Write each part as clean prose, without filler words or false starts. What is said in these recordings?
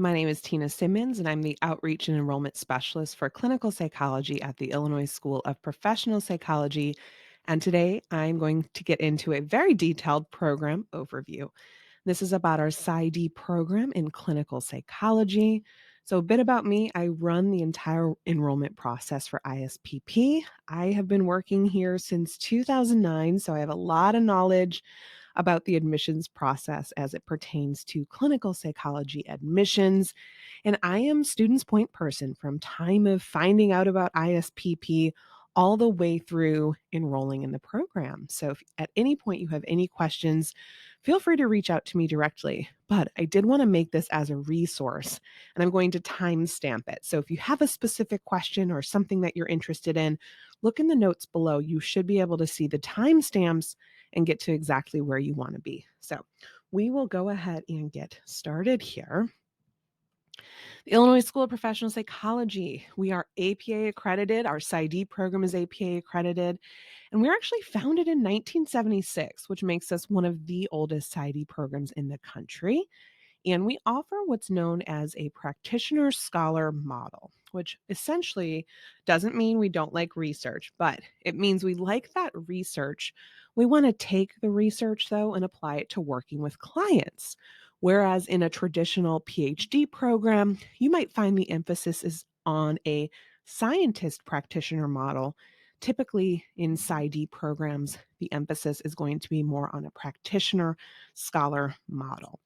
My name is Tina Simmons, and I'm the Outreach and Enrollment Specialist for Clinical Psychology at the Illinois School of Professional Psychology. And today I'm going to get into a very detailed program overview. This is about our PsyD program in clinical psychology. So, a bit about me, I run the entire enrollment process for ISPP. I have been working here since 2009, so I have a lot of knowledge about the admissions process as it pertains to clinical psychology admissions. And I am students' point person from time of finding out about ISPP all the way through enrolling in the program. So if at any point you have any questions, feel free to reach out to me directly. But I did want to make this as a resource, and I'm going to timestamp it. So if you have a specific question or something that you're interested in, look in the notes below. You should be able to see the timestamps and get to exactly where you want to be. So we will go ahead and get started here. The Illinois School of Professional Psychology, we are APA accredited. Our PsyD program is APA accredited, and we were actually founded in 1976, which makes us one of the oldest PsyD programs in the country. And we offer what's known as a practitioner-scholar model, which essentially doesn't mean we don't like research, but it means we like that research. We want to take the research, though, and apply it to working with clients. Whereas in a traditional PhD program, you might find the emphasis is on a scientist practitioner model. Typically, in PsyD programs, the emphasis is going to be more on a practitioner scholar model.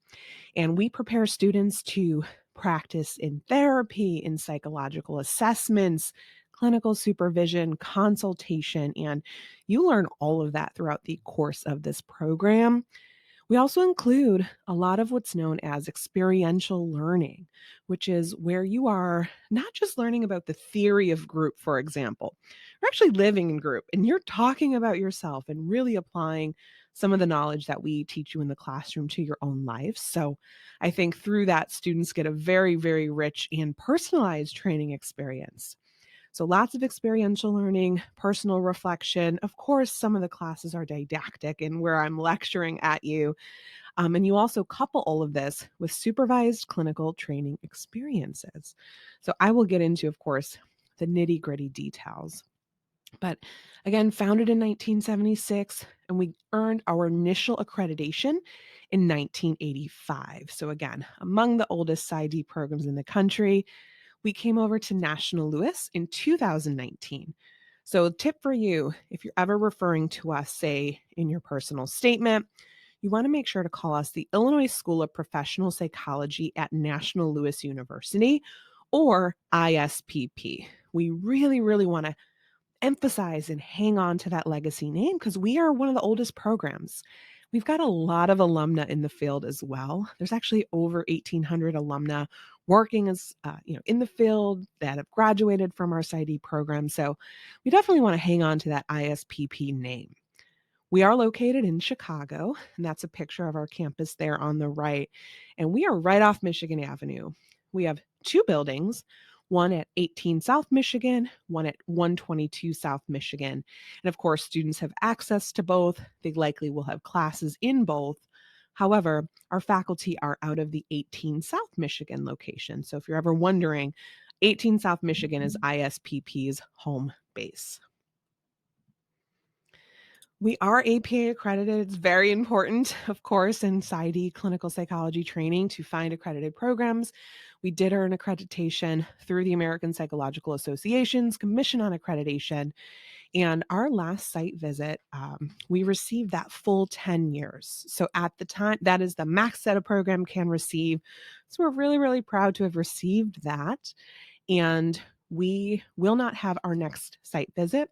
And we prepare students to practice in therapy, in psychological assessments, clinical supervision, consultation, and you learn all of that throughout the course of this program. We also include a lot of what's known as experiential learning, which is where you are not just learning about the theory of group, for example. You're actually living in group and you're talking about yourself and really applying some of the knowledge that we teach you in the classroom to your own life. So I think through that, students get a very, very rich and personalized training experience. So lots of experiential learning, personal reflection. Of course, some of the classes are didactic and where I'm lecturing at you. And you also couple all of this with supervised clinical training experiences. So I will get into, of course, the nitty gritty details. But again, founded in 1976, and we earned our initial accreditation in 1985. So again, among the oldest PsyD programs in the country. We came over to National Louis in 2019. So, tip for you, if you're ever referring to us, say in your personal statement, you want to make sure to call us the Illinois School of Professional Psychology at National Louis University or ISPP. We really, really want to emphasize and hang on to that legacy name because we are one of the oldest programs. We've got a lot of alumna in the field as well. There's actually over 1,800 alumna working as in the field that have graduated from our PsyD program. So we definitely want to hang on to that ISPP name. We are located in Chicago, and that's a picture of our campus there on the right. And we are right off Michigan Avenue. We have two buildings, one at 18 South Michigan, one at 122 South Michigan. And of course, students have access to both. They likely will have classes in both. However, our faculty are out of the 18 South Michigan location. So if you're ever wondering, 18 South Michigan is ISPP's home base. We are APA accredited. It's very important, of course, in PsyD clinical psychology training to find accredited programs. We did earn accreditation through the American Psychological Association's Commission on Accreditation. And our last site visit, we received that full 10 years. So at the time, that is the max that a program can receive. So we're really, really proud to have received that. And we will not have our next site visit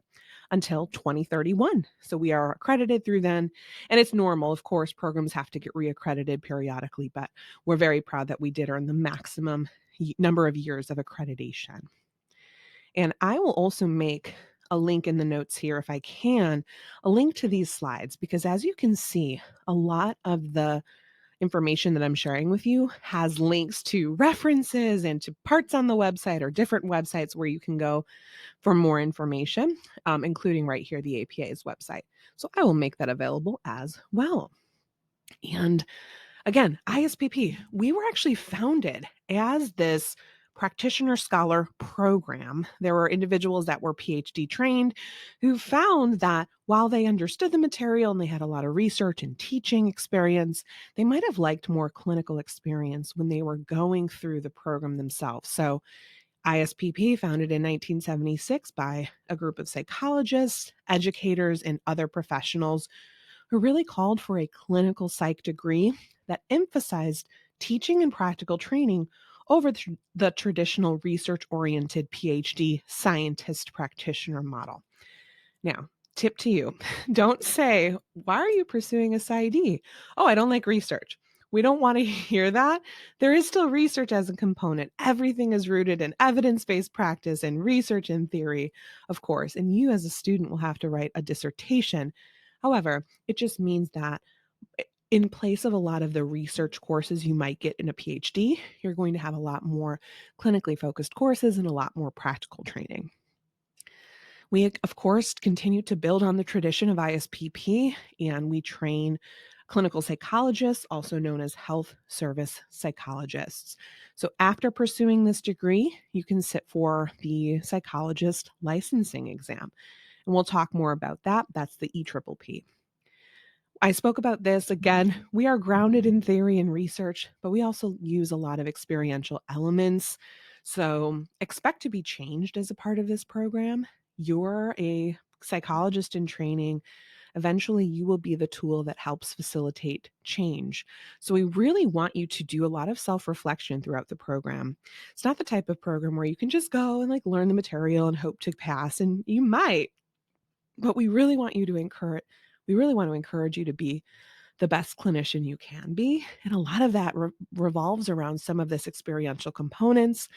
until 2031. So we are accredited through then. And it's normal, of course, programs have to get reaccredited periodically, but we're very proud that we did earn the maximum number of years of accreditation. And I will also make a link in the notes here, if I can, a link to these slides, because as you can see, a lot of the information that I'm sharing with you has links to references and to parts on the website or different websites where you can go for more information, including right here, the APA's website. So I will make that available as well. And Again, ISPP, we were actually founded as this practitioner-scholar program. There were individuals that were PhD trained who found that while they understood the material and they had a lot of research and teaching experience, they might have liked more clinical experience when they were going through the program themselves. So ISPP, founded in 1976 by a group of psychologists, educators, and other professionals who really called for a clinical psych degree that emphasized teaching and practical training over the traditional research oriented PhD scientist practitioner model. Now, tip to you, don't say, "Why are you pursuing a PsyD?" "Oh, I don't like research." We don't want to hear that. There is still research as a component. Everything is rooted in evidence based practice and research and theory, of course. And you, as a student, will have to write a dissertation. However, it just means that in place of a lot of the research courses you might get in a PhD, you're going to have a lot more clinically focused courses and a lot more practical training. We, of course, continue to build on the tradition of ISPP, and we train clinical psychologists, also known as health service psychologists. So after pursuing this degree, you can sit for the psychologist licensing exam. And we'll talk more about that. That's the EPPP. I spoke about this again. We are grounded in theory and research, but we also use a lot of experiential elements. So expect to be changed as a part of this program. You're a psychologist in training. Eventually, you will be the tool that helps facilitate change. So, we really want you to do a lot of self reflection throughout the program. It's not the type of program where you can just go and learn the material and hope to pass, and you might, but we really want to encourage you to be the best clinician you can be. And a lot of that revolves around some of this experiential components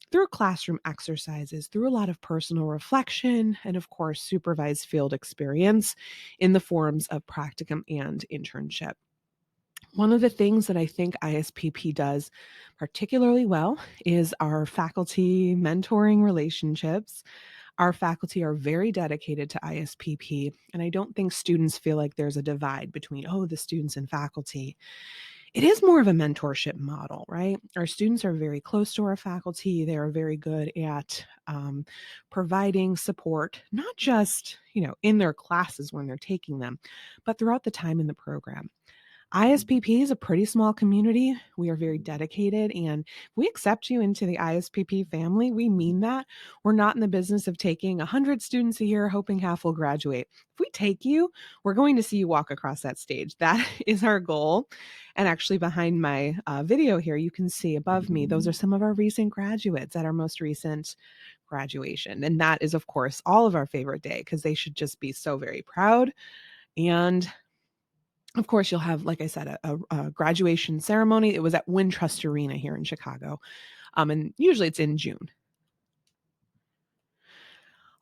through classroom exercises, through a lot of personal reflection, and of course, supervised field experience in the forms of practicum and internship. One of the things that I think ISPP does particularly well is our faculty mentoring relationships. Our faculty are very dedicated to ISPP, and I don't think students feel like there's a divide between, oh, the students and faculty. It is more of a mentorship model, right? Our students are very close to our faculty. They are very good at providing support, not just, in their classes when they're taking them, but throughout the time in the program. ISPP is a pretty small community. We are very dedicated, and if we accept you into the ISPP family, we mean that. We're not in the business of taking 100 students a year, hoping half will graduate. If we take you, we're going to see you walk across that stage. That is our goal. And actually, behind my video here, you can see above me, those are some of our recent graduates at our most recent graduation. And that is, of course, all of our favorite day because they should just be so very proud. And of course, you'll have, like I said, a graduation ceremony. It was at Wintrust Arena here in Chicago. And usually it's in June.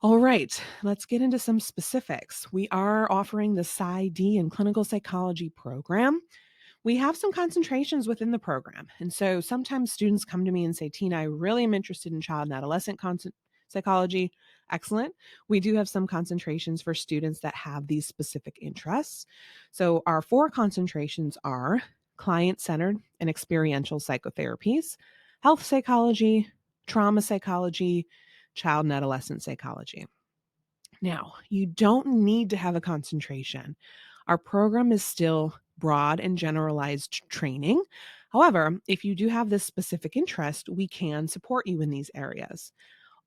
All right, let's get into some specifics. We are offering the PsyD in clinical psychology program. We have some concentrations within the program. And so sometimes students come to me and say, Tina, I really am interested in child and adolescent psychology. Excellent. We do have some concentrations for students that have these specific interests. So our 4 concentrations are client-centered and experiential psychotherapies, health psychology, trauma psychology, child and adolescent psychology. Now, you don't need to have a concentration. Our program is still broad and generalized training. However, if you do have this specific interest, we can support you in these areas.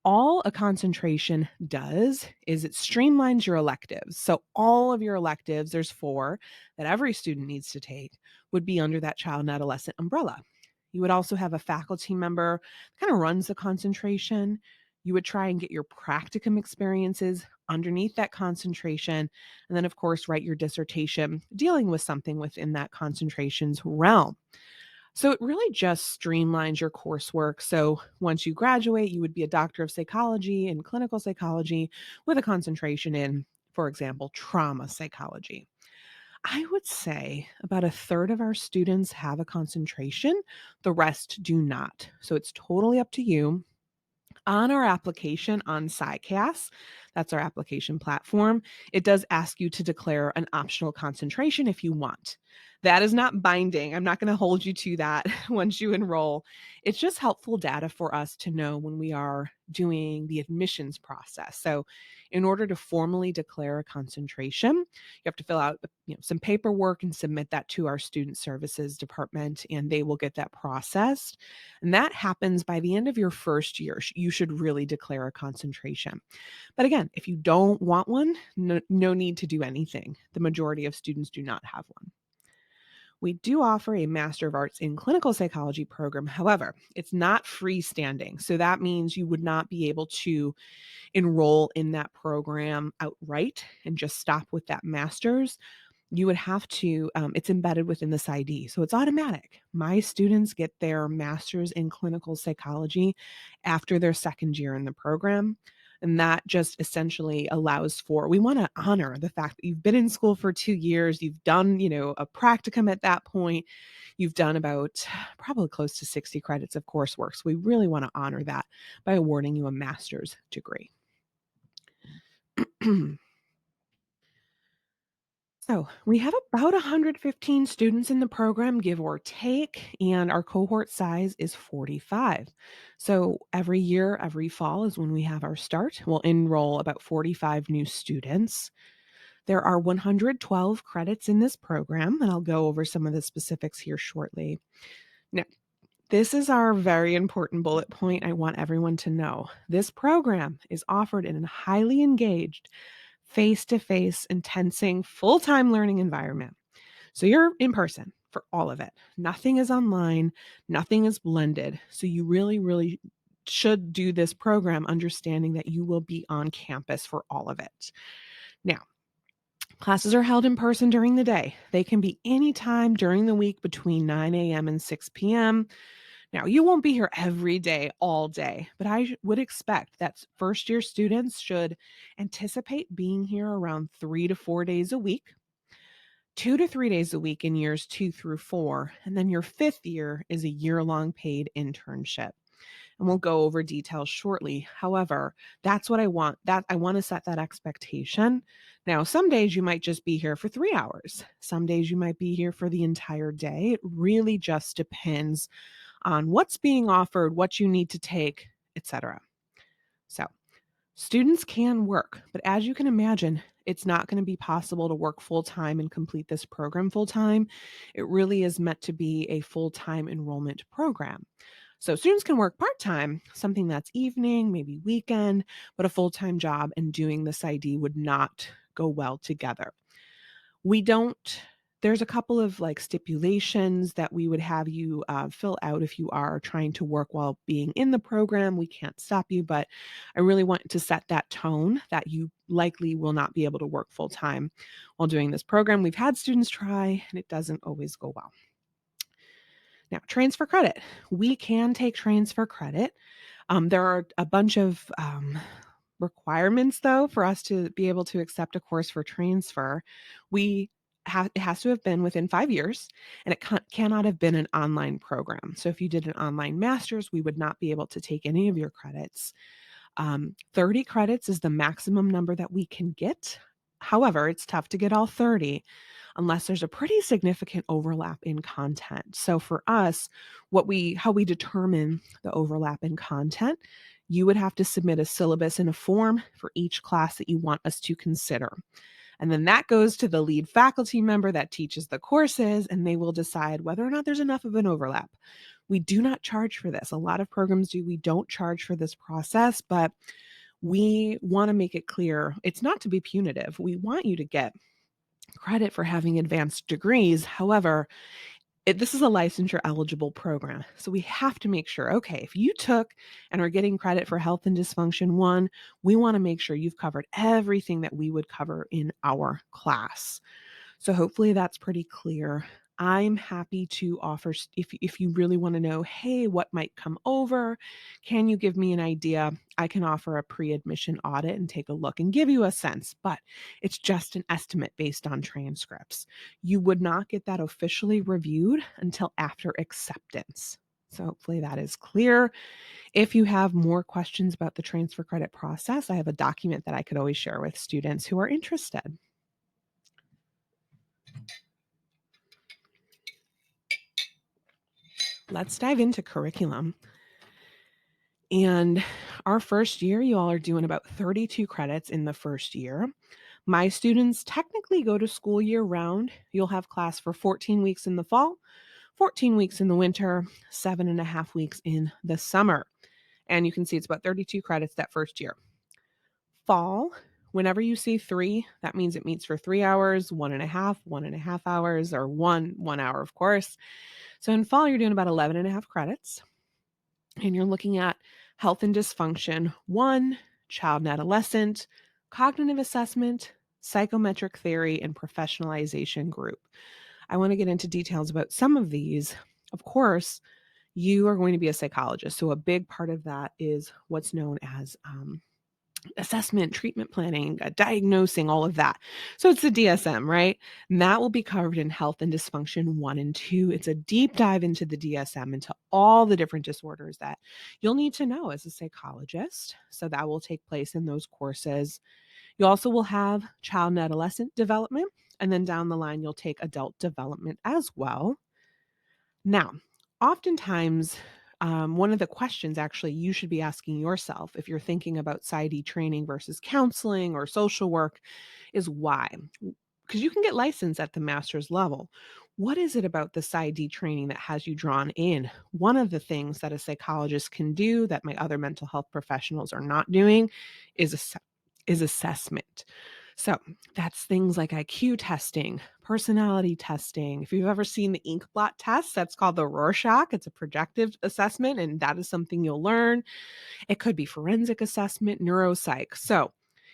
All a concentration does is it streamlines your electives. So all of your electives, there's 4 that every student needs to take, would be under that child and adolescent umbrella. You would also have a faculty member that kind of runs the concentration. You would try and get your practicum experiences underneath that concentration. And then, of course, write your dissertation dealing with something within that concentration's realm. So it really just streamlines your coursework. So once you graduate, you would be a doctor of psychology and clinical psychology with a concentration in, for example, trauma psychology. I would say about a third of our students have a concentration, the rest do not. So it's totally up to you. On our application on PsyCAS, That's our application platform. It does ask you to declare an optional concentration if you want. That is not binding. I'm not going to hold you to that once you enroll. It's just helpful data for us to know when we are doing the admissions process. So, in order to formally declare a concentration, you have to fill out some paperwork and submit that to our Student Services department, and they will get that processed. And that happens by the end of your first year. You should really declare a concentration. But again, if you don't want one, no need to do anything. The majority of students do not have one. We do offer a Master of Arts in Clinical Psychology program. However, it's not freestanding. So that means you would not be able to enroll in that program outright and just stop with that master's. You would have to, it's embedded within this ID. So it's automatic. My students get their master's in clinical psychology after their second year in the program. And that just essentially allows for, we want to honor the fact that you've been in school for 2 years, you've done, a practicum at that point, you've done about probably close to 60 credits of coursework. So we really want to honor that by awarding you a master's degree. So we have about 115 students in the program, give or take, and our cohort size is 45. So every year, every fall is when we have our start. We'll enroll about 45 new students. There are 112 credits in this program, and I'll go over some of the specifics here shortly. Now, this is our very important bullet point I want everyone to know. This program is offered in a highly engaged, face-to-face, intensing, full-time learning environment. So you're in person for all of it. Nothing is online, nothing is blended. So you really, really should do this program understanding that you will be on campus for all of it. Now, classes are held in person during the day. They can be anytime during the week between 9 a.m. and 6 p.m. Now, you won't be here every day, all day, but I would expect that first year students should anticipate being here around 3 to 4 days a week, 2 to 3 days a week in years 2 through 4, and then your fifth year is a year-long paid internship. And we'll go over details shortly. However, that's what I want. I want to set that expectation. Now, some days you might just be here for 3 hours. Some days you might be here for the entire day. It really just depends on what's being offered, what you need to take, etc. So, students can work, but as you can imagine, it's not going to be possible to work full-time and complete this program full-time. It really is meant to be a full-time enrollment program. So students can work part-time, something that's evening, maybe weekend, but a full-time job and doing this ID would not go well together. There's a couple of stipulations that we would have you fill out if you are trying to work while being in the program. We can't stop you, but I really want to set that tone that you likely will not be able to work full-time while doing this program. We've had students try, and it doesn't always go well. Now, transfer credit. We can take transfer credit. There are a bunch of requirements, though, for us to be able to accept a course for transfer. It has to have been within 5 years, and it cannot have been an online program. So if you did an online master's, we would not be able to take any of your credits. 30 credits is the maximum number that we can get. However, it's tough to get all 30 unless there's a pretty significant overlap in content. So for us, how we determine the overlap in content, you would have to submit a syllabus and a form for each class that you want us to consider. And then that goes to the lead faculty member that teaches the courses, and they will decide whether or not there's enough of an overlap. We do not charge for this. A lot of programs do. We don't charge for this process, but we want to make it clear it's not to be punitive. We want you to get credit for having advanced degrees. However, this is a licensure eligible program. So we have to make sure, okay, if you took and are getting credit for health and dysfunction 1, we want to make sure you've covered everything that we would cover in our class. So hopefully that's pretty clear. I'm happy to offer, if you really want to know, hey, what might come over? Can you give me an idea? I can offer a pre-admission audit and take a look and give you a sense, but it's just an estimate based on transcripts. You would not get that officially reviewed until after acceptance. So hopefully that is clear. If you have more questions about the transfer credit process, I have a document that I could always share with students who are interested. Let's dive into curriculum. And our first year, you all are doing about 32 credits in the first year. My students technically go to school year round. You'll have class for 14 weeks in the fall, 14 weeks in the winter, 7.5 weeks in the summer. And you can see it's about 32 credits that first year. Fall, whenever you see 3, that means it meets for 3 hours, 1.5 hours, or 1 hour, of course. So in fall, you're doing about 11.5 credits. And you're looking at health and dysfunction 1, child and adolescent, cognitive assessment, psychometric theory, and professionalization group. I want to get into details about some of these. Of course, you are going to be a psychologist. So a big part of that is what's known as assessment, treatment planning, diagnosing, all of that. So it's the DSM, right? And that will be covered in health and dysfunction 1 and 2. It's a deep dive into the DSM, into all the different disorders that you'll need to know as a psychologist. So that will take place in those courses. You also will have child and adolescent development, and then down the line, you'll take adult development as well. Now, oftentimes, one of the questions actually you should be asking yourself if you're thinking about PsyD training versus counseling or social work is why? Because you can get licensed at the master's level. What is it about the PsyD training that has you drawn in? One of the things that a psychologist can do that my other mental health professionals are not doing is assessment. So that's things like IQ testing, personality testing. If you've ever seen the ink blot test, that's called the Rorschach. It's a projective assessment, and that is something you'll learn. It could be forensic assessment, neuropsych. So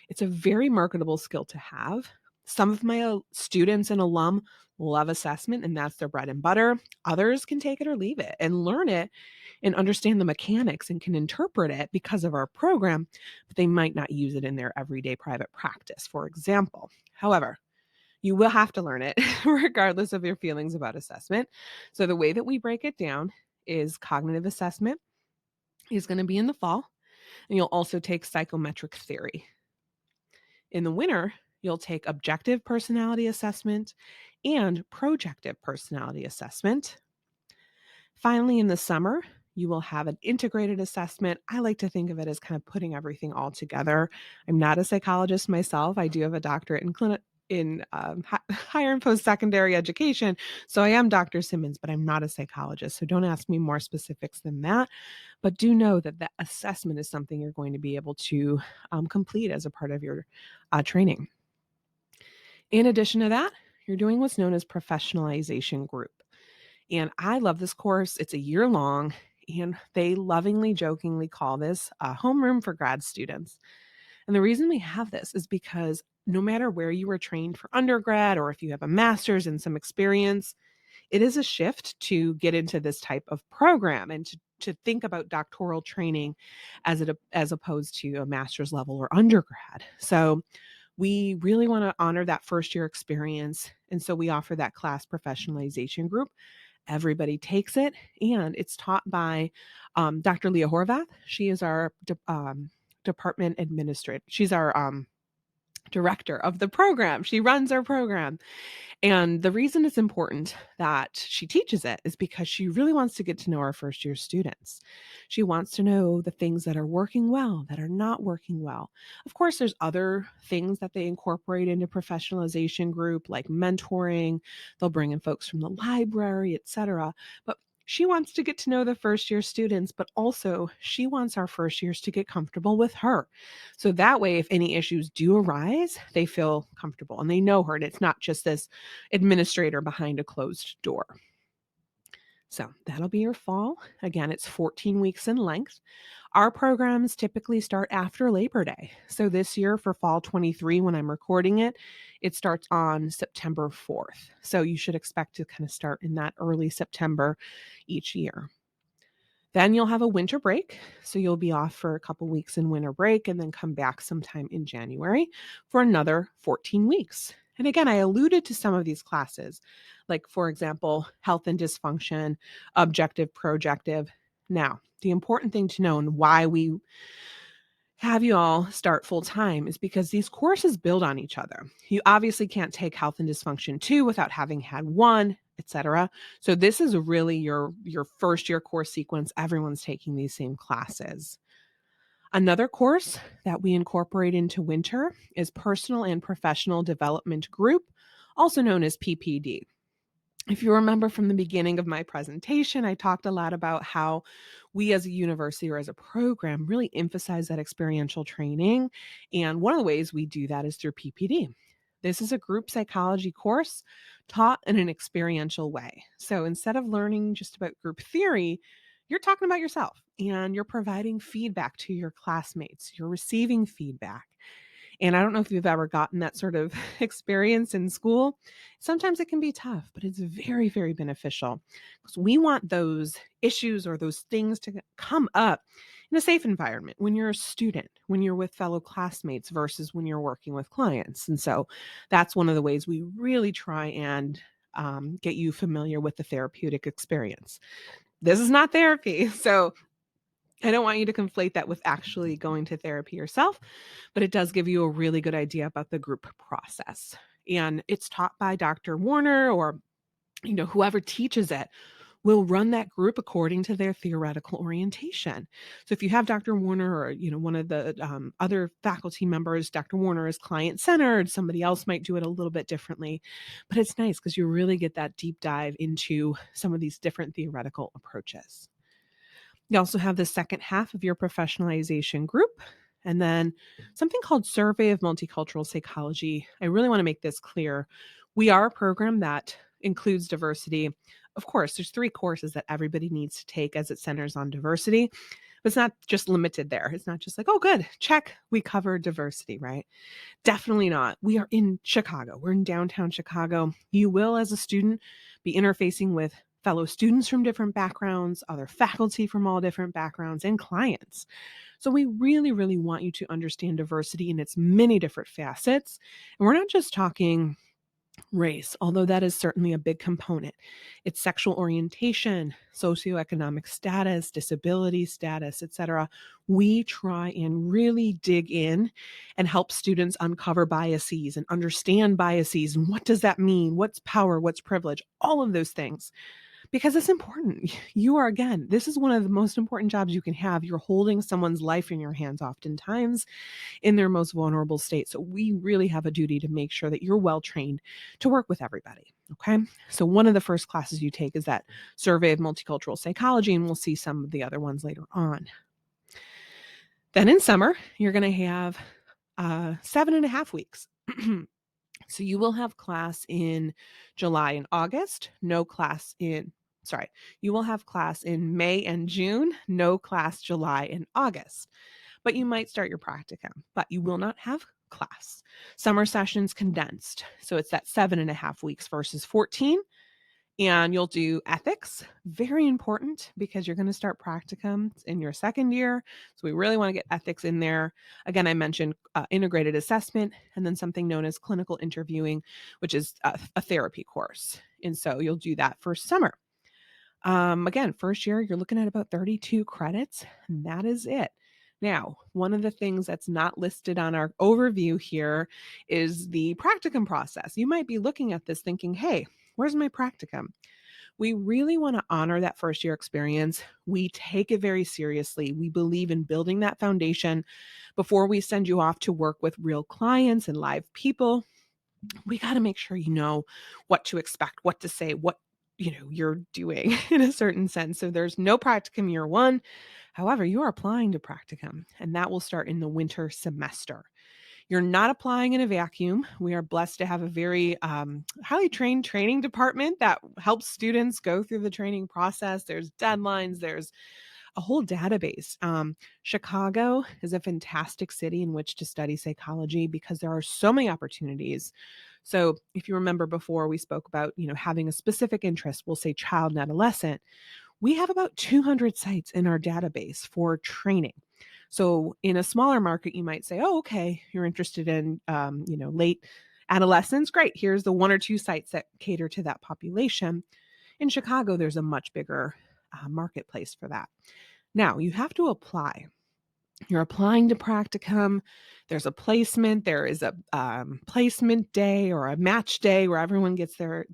it's a very marketable skill to have. Some of my students and alum love assessment, and that's their bread and butter. Others can take it or leave it and learn it and understand the mechanics and can interpret it because of our program, but they might not use it in their everyday private practice, for example. However, you will have to learn it regardless of your feelings about assessment. So the way that we break it down is cognitive assessment is going to be in the fall, and you'll also take psychometric theory. In the winter, you'll take objective personality assessment and projective personality assessment. Finally, in the summer, you will have an integrated assessment. I like to think of it as kind of putting everything all together. I'm not a psychologist myself. I do have a doctorate in higher and post-secondary education. So I am Dr. Simmons, but I'm not a psychologist. So don't ask me more specifics than that. But do know that the assessment is something you're going to be able to complete as a part of your training. In addition to that, you're doing what's known as professionalization group. And I love this course. It's a year long, and they lovingly, jokingly call this a homeroom for grad students. And the reason we have this is because no matter where you were trained for undergrad or if you have a master's and some experience, it is a shift to get into this type of program and to think about doctoral training as opposed to a master's level or undergrad. So we really want to honor that first year experience. And so we offer that class professionalization group. Everybody takes it, and it's taught by Dr. Leah Horvath. She is our department administrator. She's our director of the program. She runs our program. And the reason it's important that she teaches it is because she really wants to get to know our first year students. She wants to know the things that are working well, that are not working well. Of course, there's other things that they incorporate into professionalization group, like mentoring. They'll bring in folks from the library, etc. But she wants to get to know the first year students, but also she wants our first years to get comfortable with her. So that way, if any issues do arise, they feel comfortable and they know her. And it's not just this administrator behind a closed door. So that'll be your fall. Again, it's 14 weeks in length. Our programs typically start after Labor Day. So this year for fall 23, when I'm recording it, it starts on September 4th. So you should expect to kind of start in that early September each year. Then you'll have a winter break. So you'll be off for a couple weeks in winter break and then come back sometime in January for another 14 weeks. And again, I alluded to some of these classes, like, for example, health and dysfunction, objective, projective. Now, the important thing to know and why we have you all start full time is because these courses build on each other. You obviously can't take health and dysfunction 2 without having had 1, etc. So this is really your first year course sequence. Everyone's taking these same classes. Another course that we incorporate into winter is Personal and Professional Development Group, also known as PPD. If you remember from the beginning of my presentation, I talked a lot about how we as a university or as a program really emphasize that experiential training. And one of the ways we do that is through PPD. This is a group psychology course taught in an experiential way. So instead of learning just about group theory, you're talking about yourself and you're providing feedback to your classmates. You're receiving feedback. And I don't know if you've ever gotten that sort of experience in school. Sometimes it can be tough, but it's very, very beneficial because we want those issues or those things to come up in a safe environment when you're a student, when you're with fellow classmates versus when you're working with clients. And so that's one of the ways we really try and get you familiar with the therapeutic experience. This is not therapy. So I don't want you to conflate that with actually going to therapy yourself, but it does give you a really good idea about the group process. And it's taught by Dr. Warner or whoever teaches it will run that group according to their theoretical orientation. So if you have Dr. Warner or one of the other faculty members, Dr. Warner is client-centered, somebody else might do it a little bit differently, but it's nice because you really get that deep dive into some of these different theoretical approaches. You also have the second half of your professionalization group, and then something called Survey of Multicultural Psychology. I really want to make this clear. We are a program that includes diversity. Of course, there's 3 courses that everybody needs to take as it centers on diversity, but it's not just limited there. It's not just like, oh, good, check, we cover diversity, right? Definitely not. We are in Chicago. We're in downtown Chicago. You will, as a student, be interfacing with fellow students from different backgrounds, other faculty from all different backgrounds, and clients. So we really, really want you to understand diversity in its many different facets. And we're not just talking race, although that is certainly a big component. It's sexual orientation, socioeconomic status, disability status, etc. We try and really dig in and help students uncover biases and understand biases and what does that mean? What's power? What's privilege? All of those things. Because it's important. You are, again, this is one of the most important jobs you can have. You're holding someone's life in your hands oftentimes in their most vulnerable state. So we really have a duty to make sure that you're well trained to work with everybody. Okay. So one of the first classes you take is that Survey of Multicultural Psychology, and we'll see some of the other ones later on. Then in summer, you're going to have 7.5 weeks. So you will have class in July and August, you will have class in May and June, no class July and August. But you might start your practicum, but you will not have class. Summer sessions condensed. So it's that 7.5 weeks versus 14. And you'll do ethics, very important because you're going to start practicum in your second year. So we really want to get ethics in there. Again, I mentioned integrated assessment and then something known as clinical interviewing, which is a therapy course. And so you'll do that first summer. Again, first year, you're looking at about 32 credits, and that is it. Now, one of the things that's not listed on our overview here is the practicum process. You might be looking at this thinking, hey, where's my practicum? We really want to honor that first year experience. We take it very seriously. We believe in building that foundation before we send you off to work with real clients and live people. We got to make sure you know what to expect, what to say, what you're doing in a certain sense. So there's no practicum year 1. However, you are applying to practicum, and that will start in the winter semester. You're not applying in a vacuum. We are blessed to have a very highly trained training department that helps students go through the training process. There's deadlines, there's a whole database. Chicago is a fantastic city in which to study psychology because there are so many opportunities. So if you remember before we spoke about, having a specific interest, we'll say child and adolescent, we have about 200 sites in our database for training. So in a smaller market, you might say, oh, okay, you're interested in, late Adolescents, great. Here's the 1 or 2 sites that cater to that population. In Chicago, there's a much bigger marketplace for that. Now, you have to apply. You're applying to practicum. There's a placement. There is a placement day or a match day where everyone gets their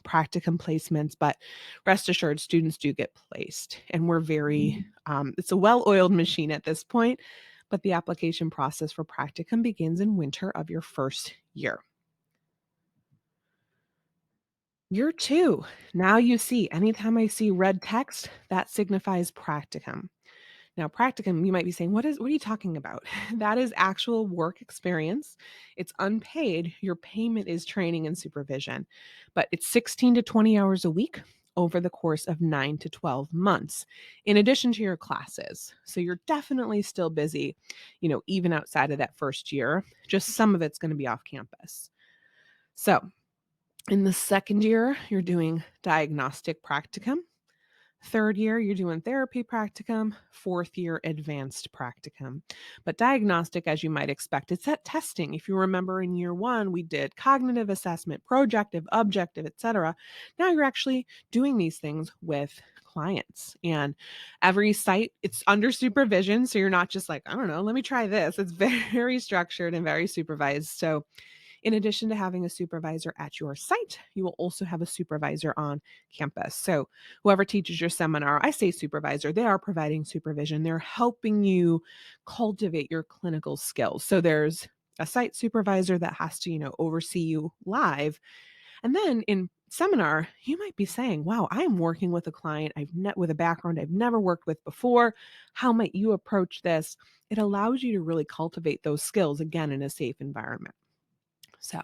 practicum placements. But rest assured, students do get placed, and we're very. It's a well-oiled machine at this point. But the application process for practicum begins in winter of your first year. Year 2. Now you see, anytime I see red text, that signifies practicum. Now, practicum, you might be saying, what are you talking about? That is actual work experience. It's unpaid. Your payment is training and supervision, but it's 16 to 20 hours a week over the course of 9 to 12 months, in addition to your classes. So you're definitely still busy, even outside of that first year. Just some of it's going to be off campus. So in the second year, you're doing diagnostic practicum. Third year, you're doing therapy practicum. Fourth year, advanced practicum. But diagnostic, as you might expect, it's that testing. If you remember in year 1, we did cognitive assessment, projective, objective, etc. Now you're actually doing these things with clients. And every site, it's under supervision. So you're not just like, I don't know, let me try this. It's very structured and very supervised. So in addition to having a supervisor at your site, you will also have a supervisor on campus. So whoever teaches your seminar, I say supervisor, they are providing supervision. They're helping you cultivate your clinical skills. So there's a site supervisor that has to, oversee you live. And then in seminar, you might be saying, wow, I'm working with a client with a background I've never worked with before. How might you approach this? It allows you to really cultivate those skills, again, in a safe environment. So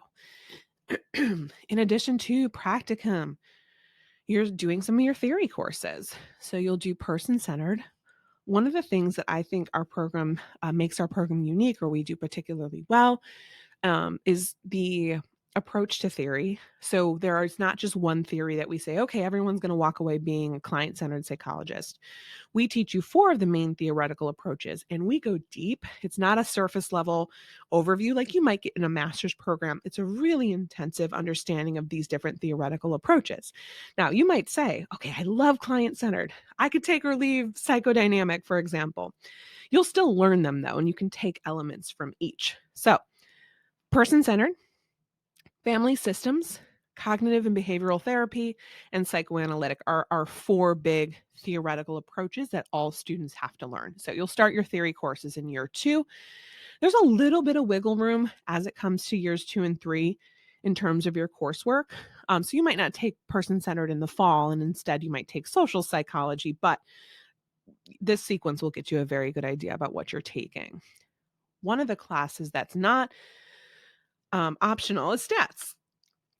in addition to practicum, you're doing some of your theory courses. So you'll do person-centered. One of the things that I think our program makes our program unique, or we do particularly well, is the approach to theory. So there is not just one theory that we say, okay, everyone's going to walk away being a client-centered psychologist. We teach you 4 of the main theoretical approaches, and we go deep. It's not a surface level overview like you might get in a master's program. It's a really intensive understanding of these different theoretical approaches. Now, you might say, okay, I love client-centered. I could take or leave psychodynamic, for example. You'll still learn them though, and you can take elements from each. So person-centered, family systems, cognitive and behavioral therapy, and psychoanalytic are our 4 big theoretical approaches that all students have to learn. So you'll start your theory courses in year 2. There's a little bit of wiggle room as it comes to years 2 and 3 in terms of your coursework. So you might not take person-centered in the fall, and instead you might take social psychology, but this sequence will get you a very good idea about what you're taking. One of the classes that's not optional is stats.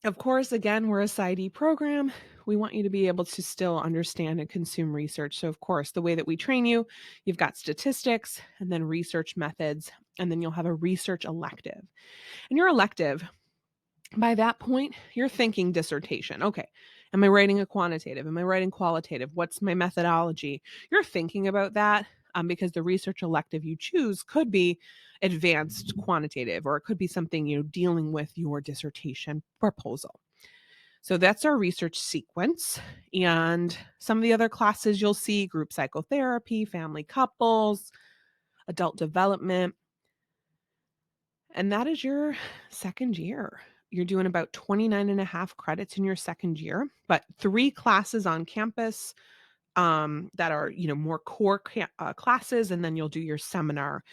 Of course, again, we're a PsyD program. We want you to be able to still understand and consume research. So, of course, the way that we train you, you've got statistics and then research methods, and then you'll have a research elective. And your elective, by that point, you're thinking dissertation. Okay, am I writing a quantitative? Am I writing qualitative? What's my methodology? You're thinking about that because the research elective you choose could be advanced quantitative, or it could be something, dealing with your dissertation proposal. So that's our research sequence. And some of the other classes you'll see: group psychotherapy, family couples, adult development. And that is your second year. You're doing about 29 and a half credits in your second year, but 3 classes on campus that are, more core classes, and then you'll do your seminar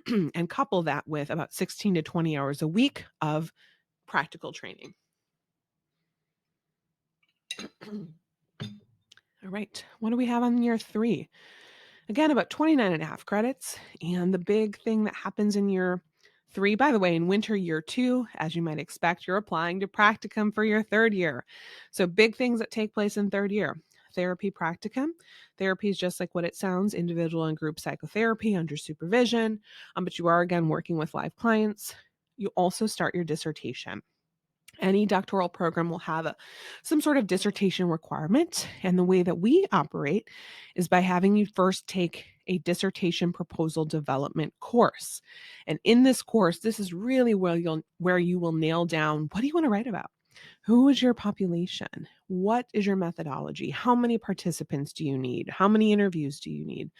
and couple that with about 16 to 20 hours a week of practical training. All right, what do we have on year 3? Again, about 29 and a half credits. And the big thing that happens in year 3, by the way, in winter year 2, as you might expect, you're applying to practicum for your third year. So big things that take place in third year: therapy practicum. Therapy is just like what it sounds, individual and group psychotherapy under supervision, but you are, again, working with live clients. You also start your dissertation. Any doctoral program will have some sort of dissertation requirement. And the way that we operate is by having you first take a dissertation proposal development course. And in this course, this is really where you will nail down, what do you want to write about? Who is your population? What is your methodology? How many participants do you need? How many interviews do you need?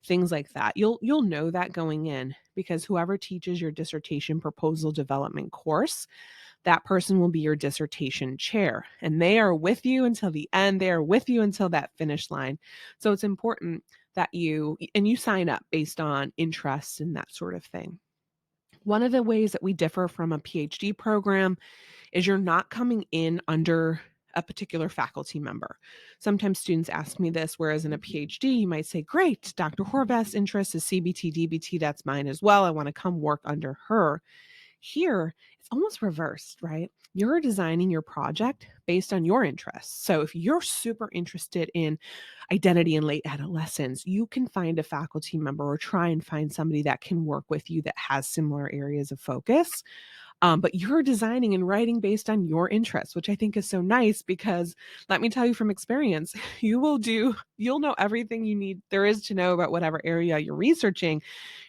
Things like that. You'll know that going in, because whoever teaches your dissertation proposal development course, that person will be your dissertation chair, and they are with you until the end. They are with you until that finish line. So it's important that you sign up based on interests and that sort of thing. One of the ways that we differ from a PhD program is you're not coming in under a particular faculty member. Sometimes students ask me this, whereas in a PhD, you might say, great, Dr. Horvath's interest is CBT, DBT, that's mine as well. I want to come work under her. Here, it's almost reversed, right? You're designing your project based on your interests. So if you're super interested in identity in late adolescence, you can find a faculty member or try and find somebody that can work with you that has similar areas of focus. But you're designing and writing based on your interests, which I think is so nice, because let me tell you from experience, you'll know everything you need there is to know about whatever area you're researching.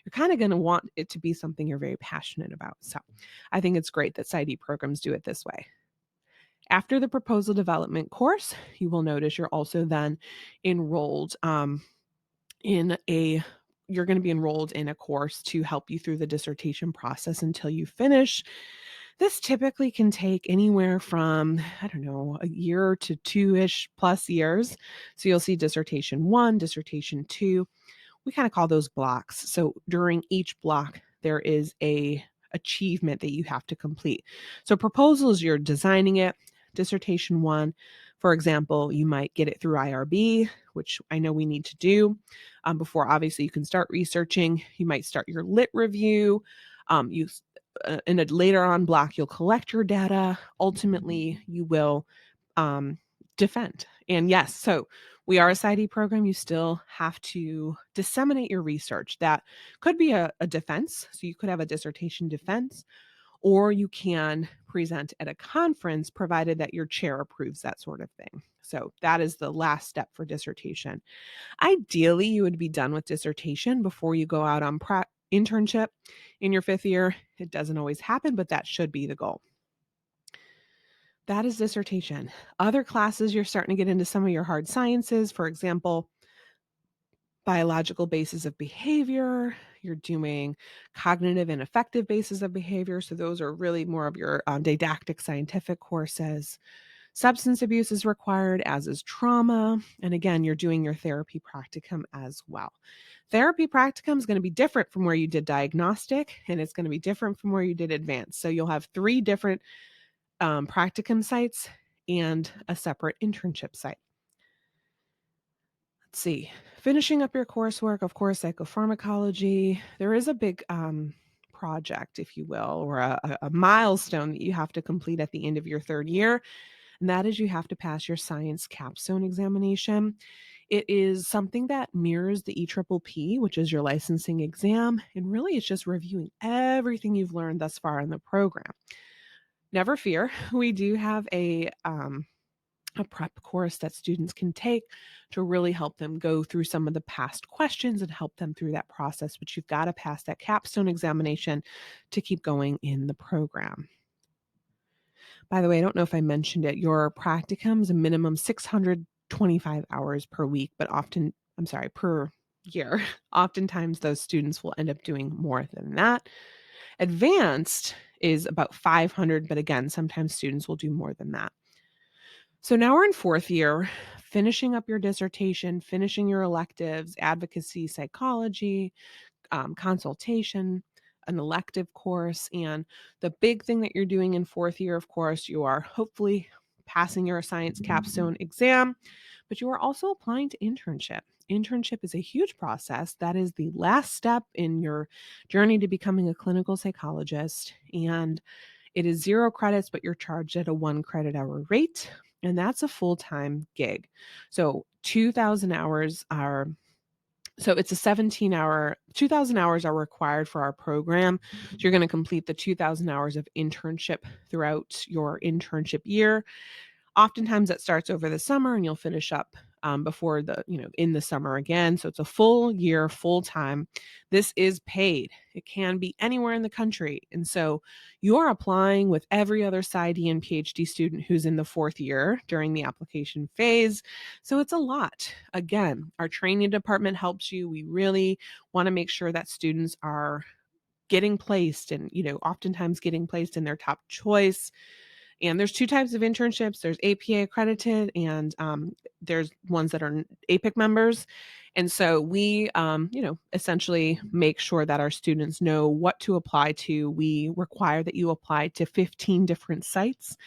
You're kind of going to want it to be something you're very passionate about. So I think it's great that PsyD programs do it this way. After the proposal development course, you will notice you're also then enrolled you're going to be enrolled in a course to help you through the dissertation process until you finish. This typically can take anywhere from, I don't know, a year to 2-ish plus years. So you'll see dissertation 1, dissertation 2. We kind of call those blocks. So during each block, there is a achievement that you have to complete. So proposals, you're designing it. Dissertation 1, for example, you might get it through IRB, which I know we need to do before obviously you can start researching. You might start your lit review. In a later on block, you'll collect your data. Ultimately, you will defend. And yes, so we are a PsyD program. You still have to disseminate your research. That could be a defense. So you could have a dissertation defense, or you can present at a conference, provided that your chair approves that sort of thing. So that is the last step for dissertation. Ideally, you would be done with dissertation before you go out on internship in your 5th year. It doesn't always happen, but that should be the goal. That is dissertation. Other classes, you're starting to get into some of your hard sciences. For example, biological basis of behavior. You're doing cognitive and affective basis of behavior. So those are really more of your didactic scientific courses. Substance abuse is required, as is trauma. And again, you're doing your therapy practicum as well. Therapy practicum is going to be different from where you did diagnostic, and it's going to be different from where you did advanced. So you'll have 3 different practicum sites and a separate internship site. Let's see. Finishing up your coursework, of course, psychopharmacology. There is a big project, if you will, or a milestone that you have to complete at the end of your 3rd year. And that is, you have to pass your science capstone examination. It is something that mirrors the EPPP, which is your licensing exam. And really, it's just reviewing everything you've learned thus far in the program. Never fear. We do have a prep course that students can take to really help them go through some of the past questions and help them through that process. But you've got to pass that capstone examination to keep going in the program. By the way, I don't know if I mentioned it, your practicum is a minimum 625 hours per week, but per year. Oftentimes those students will end up doing more than that. Advanced is about 500, but again, sometimes students will do more than that. So now we're in 4th year, finishing up your dissertation, finishing your electives, advocacy, psychology, consultation, an elective course. And the big thing that you're doing in 4th year, of course, you are hopefully passing your science capstone exam, but you are also applying to internship. Internship is a huge process. That is the last step in your journey to becoming a clinical psychologist. And it is 0 credits, but you're charged at a 1 credit hour rate. And that's a full-time gig. So 2,000 hours are So it's a 17-hour, 2,000 hours are required for our program. So you're going to complete the 2,000 hours of internship throughout your internship year. Oftentimes that starts over the summer and you'll finish up before in the summer again. So it's a full year, full time. This is paid. It can be anywhere in the country. And so you're applying with every other PsyD and PhD student who's in the fourth year during the application phase. So it's a lot. Again, our training department helps you. We really want to make sure that students are getting placed and, oftentimes getting placed in their top choice. And there's two types of internships. There's APA accredited and there's ones that are APIC members. And so we, essentially make sure that our students know what to apply to. We require that you apply to 15 different sites.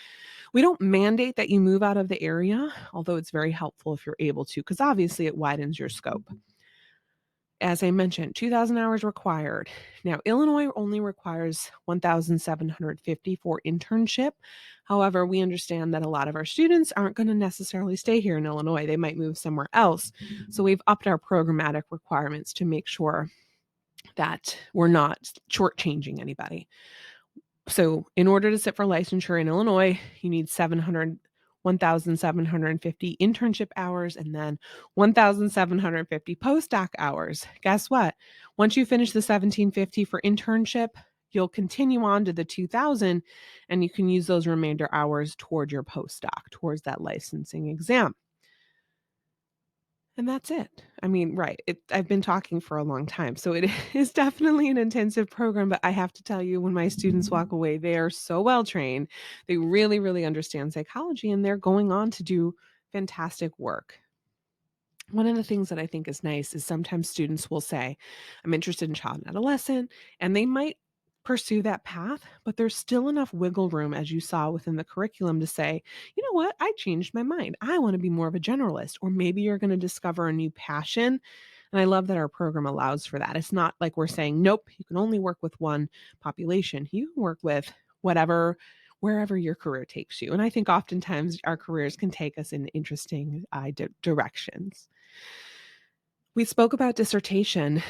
We don't mandate that you move out of the area, although it's very helpful if you're able to, because obviously it widens your scope. As I mentioned, 2,000 hours required. Now, Illinois only requires 1,750 for internship. However, we understand that a lot of our students aren't going to necessarily stay here in Illinois. They might move somewhere else. So we've upped our programmatic requirements to make sure that we're not shortchanging anybody. So in order to sit for licensure in Illinois, you need 1,750 internship hours and then 1,750 postdoc hours. Guess what? Once you finish the 1,750 for internship, you'll continue on to the 2,000 and you can use those remainder hours toward your postdoc, towards that licensing exam. And that's it. I mean, right. I've been talking for a long time. So it is definitely an intensive program. But I have to tell you, when my students walk away, they are so well trained. They really, really understand psychology and they're going on to do fantastic work. One of the things that I think is nice is sometimes students will say, I'm interested in child and adolescent, and they might pursue that path, but there's still enough wiggle room, as you saw within the curriculum, to say, you know what, I changed my mind. I want to be more of a generalist, or maybe you're going to discover a new passion. And I love that our program allows for that. It's not like we're saying, nope, you can only work with one population. You can work with wherever your career takes you. And I think oftentimes our careers can take us in interesting directions. We spoke about dissertation,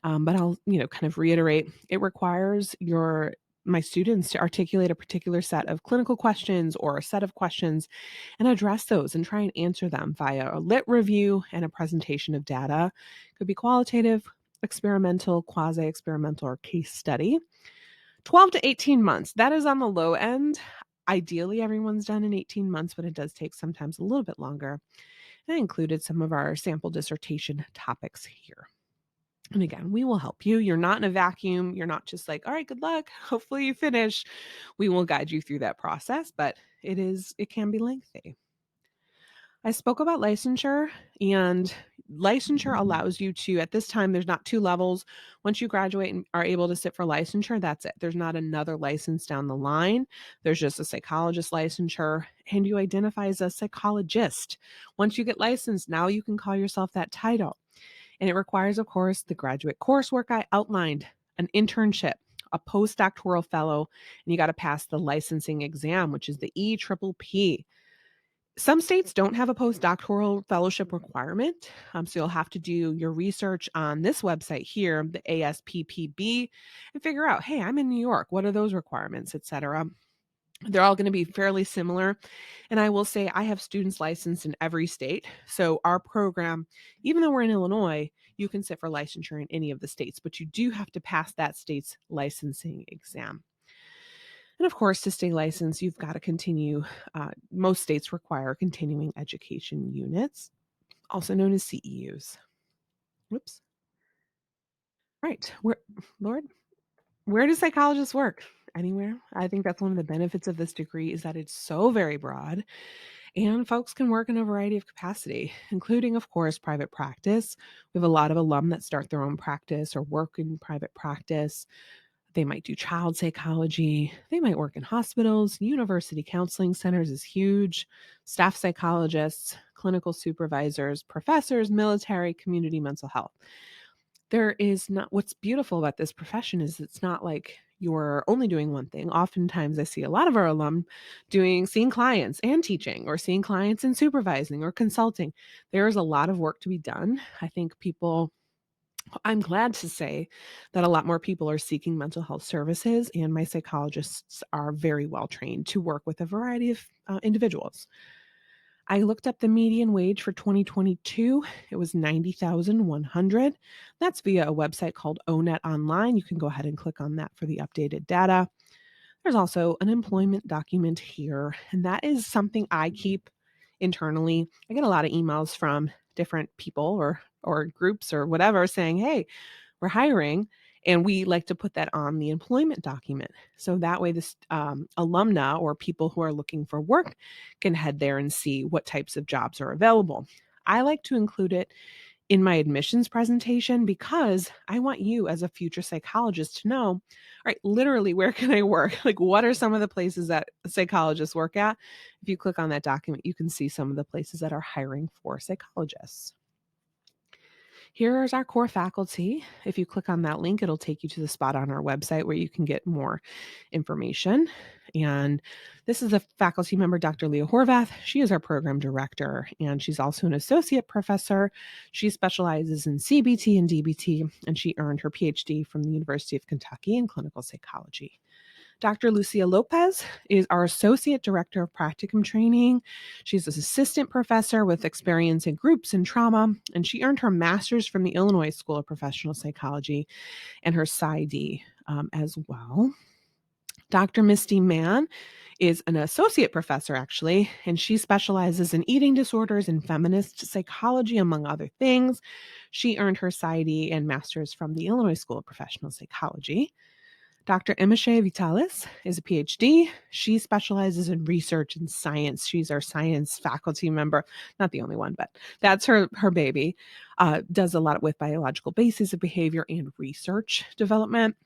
but I'll, kind of reiterate, it requires my students to articulate a particular set of clinical questions or a set of questions and address those and try and answer them via a lit review and a presentation of data. It could be qualitative, experimental, quasi-experimental, or case study. 12 to 18 months. That is on the low end. Ideally, everyone's done in 18 months, but it does take sometimes a little bit longer. And I included some of our sample dissertation topics here. And again, we will help you. You're not in a vacuum. You're not just like, all right, good luck. Hopefully you finish. We will guide you through that process, but it can be lengthy. I spoke about licensure, and licensure allows you to, at this time, there's not two levels. Once you graduate and are able to sit for licensure, that's it. There's not another license down the line. There's just a psychologist licensure, and you identify as a psychologist. Once you get licensed, now you can call yourself that title. And it requires, of course, the graduate coursework I outlined, an internship, a postdoctoral fellow, and you got to pass the licensing exam, which is the EPPP. Some states don't have a postdoctoral fellowship requirement, so you'll have to do your research on this website here, the ASPPB, and figure out, hey, I'm in New York. What are those requirements, etc. They're all going to be fairly similar. And I will say I have students licensed in every state. So our program, even though we're in Illinois, you can sit for licensure in any of the states, but you do have to pass that state's licensing exam. And of course, to stay licensed, you've got to continue. Most states require continuing education units, also known as CEUs. Whoops. Right. Lord, where do psychologists work? Anywhere. I think that's one of the benefits of this degree is that it's so very broad, and folks can work in a variety of capacity, including, of course, private practice. We have a lot of alum that start their own practice or work in private practice. They might do child psychology. They might work in hospitals. University counseling centers is huge. Staff psychologists, clinical supervisors, professors, military, community mental health. There is not, what's beautiful about this profession is it's not like you're only doing one thing. Oftentimes I see a lot of our alum seeing clients and teaching, or seeing clients and supervising or consulting. There's a lot of work to be done. I'm glad to say that a lot more people are seeking mental health services, and my psychologists are very well trained to work with a variety of individuals. I looked up the median wage for 2022. It was 90,100. That's via a website called ONET Online. You can go ahead and click on that for the updated data. There's also an employment document here, and that is something I keep internally. I get a lot of emails from different people or groups or whatever saying, "Hey, we're hiring," and we like to put that on the employment document. So that way this alumna or people who are looking for work can head there and see what types of jobs are available. I like to include it in my admissions presentation because I want you as a future psychologist to know, all right, literally, where can I work? Like, what are some of the places that psychologists work at? If you click on that document, you can see some of the places that are hiring for psychologists. Here's our core faculty. If you click on that link, it'll take you to the spot on our website where you can get more information. And this is a faculty member, Dr. Leah Horvath. She is our program director, and she's also an associate professor. She specializes in CBT and DBT, and she earned her PhD from the University of Kentucky in clinical psychology. Dr. Lucia Lopez is our Associate Director of Practicum Training. She's an assistant professor with experience in groups and trauma, and she earned her master's from the Illinois School of Professional Psychology and her PsyD as well. Dr. Misty Mann is an associate professor, actually, and she specializes in eating disorders and feminist psychology, among other things. She earned her PsyD and master's from the Illinois School of Professional Psychology. Dr. Emiche Vitalis is a PhD. She specializes in research and science. She's our science faculty member, not the only one, but that's her baby. Does a lot with biological basis of behavior and research development.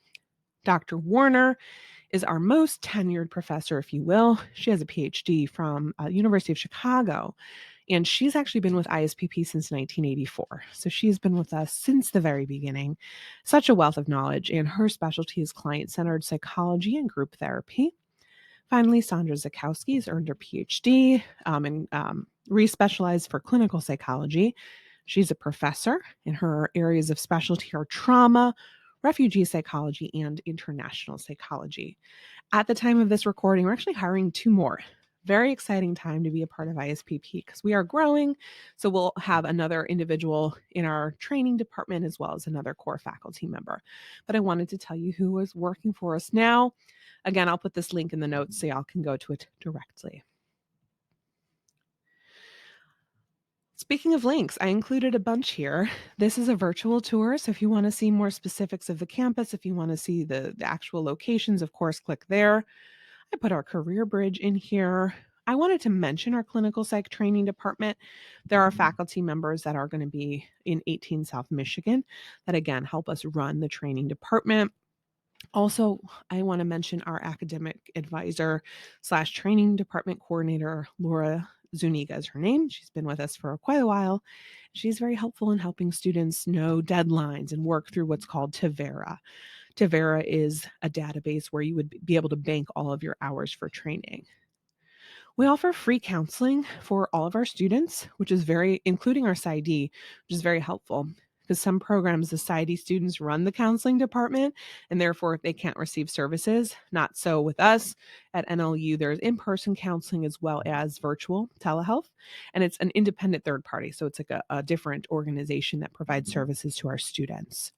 Dr. Warner is our most tenured professor, if you will. She has a PhD from University of Chicago, and she's actually been with ISPP since 1984. So she's been with us since the very beginning. Such a wealth of knowledge, and her specialty is client-centered psychology and group therapy. Finally, Sandra Zakowski has earned her PhD and re-specialized for clinical psychology. She's a professor, and her areas of specialty are trauma, refugee psychology, and international psychology. At the time of this recording, we're actually hiring 2 more. Very exciting time to be a part of ISPP because we are growing. So we'll have another individual in our training department as well as another core faculty member. But I wanted to tell you who is working for us now. Again, I'll put this link in the notes so y'all can go to it directly. Speaking of links, I included a bunch here. This is a virtual tour, so if you want to see more specifics of the campus, if you want to see the actual locations, of course, click there. I put our career bridge in here. I wanted to mention our clinical psych training department. There are faculty members that are going to be in 18 South Michigan that, again, help us run the training department. Also, I want to mention our academic advisor / training department coordinator, Laura Zuniga is her name. She's been with us for quite a while. She's very helpful in helping students know deadlines and work through what's called Tavera. Tavera is a database where you would be able to bank all of your hours for training. We offer free counseling for all of our students, which is including our PsyD, which is very helpful because some programs, the PsyD students run the counseling department and therefore they can't receive services. Not so with us at NLU. There's in-person counseling as well as virtual telehealth, and it's an independent third party. So it's like a different organization that provides services to our students.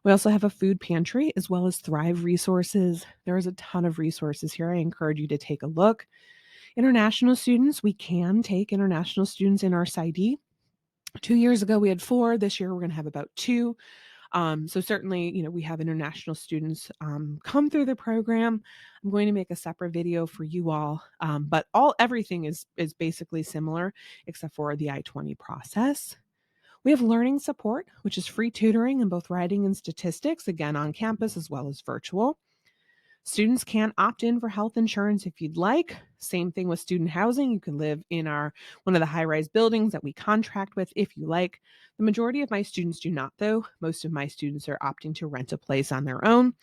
We also have a food pantry as well as Thrive resources. There is a ton of resources here. I encourage you to take a look. International students, we can take international students in our PsyD. 2 years ago, we had 4. This year, we're going to have about 2. So certainly, we have international students come through the program. I'm going to make a separate video for you all, but everything is basically similar except for the I-20 process. We have learning support, which is free tutoring in both writing and statistics, again on campus as well as virtual. Students can opt in for health insurance if you'd like. Same thing with student housing. You can live in one of the high-rise buildings that we contract with if you like. The majority of my students do not, though. Most of my students are opting to rent a place on their own.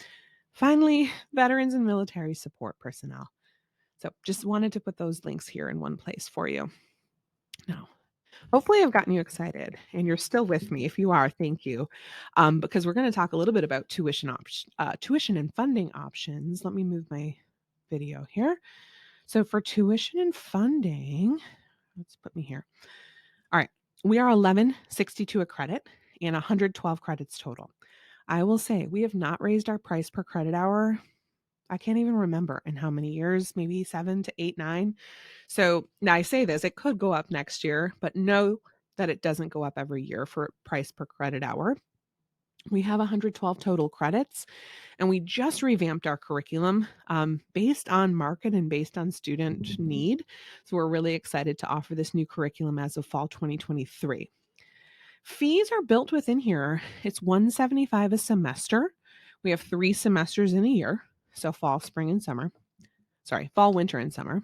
Finally, veterans and military support personnel. So just wanted to put those links here in one place for you. Now, hopefully I've gotten you excited and you're still with me. If you are, thank you. Because we're going to talk a little bit about tuition and funding options. Let me move my video here. So for tuition and funding, Let's put me here. All right. We are 1162 a credit and 112 credits total. I will say we have not raised our price per credit hour. I can't even remember in how many years, maybe 7 to 8, 9. So now I say this, it could go up next year, but know that it doesn't go up every year for price per credit hour. We have 112 total credits, and we just revamped our curriculum based on market and based on student need. So we're really excited to offer this new curriculum as of fall 2023. Fees are built within here. It's $175 a semester. We have 3 semesters in a year, so fall, spring, and summer. Fall, winter, and summer.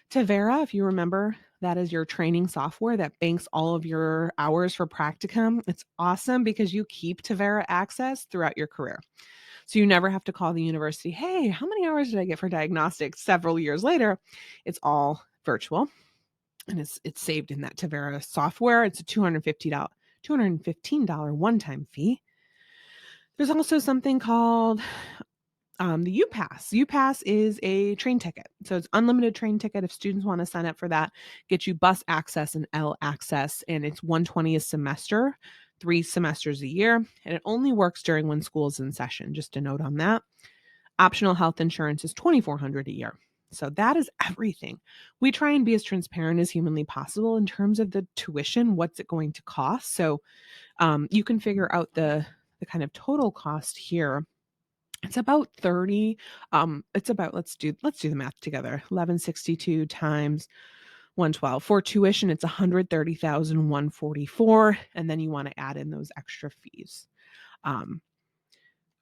Tavera, if you remember, that is your training software that banks all of your hours for practicum. It's awesome because you keep Tavera access throughout your career. So you never have to call the university, hey, how many hours did I get for diagnostics several years later? It's all virtual, and it's saved in that Tavera software. It's a $215 one-time fee. There's also something called the UPass. UPass is a train ticket. So it's unlimited train ticket. If students want to sign up for that, get you bus access and L access, and it's $120 a semester, 3 semesters a year, and it only works during when school's in session. Just a note on that. Optional health insurance is $2,400 a year. So that is everything. We try and be as transparent as humanly possible in terms of the tuition. What's it going to cost? So you can figure out the kind of total cost here. It's about 30. It's about, let's do the math together. 1162 times 112. For tuition, it's 130,144. And then you want to add in those extra fees. All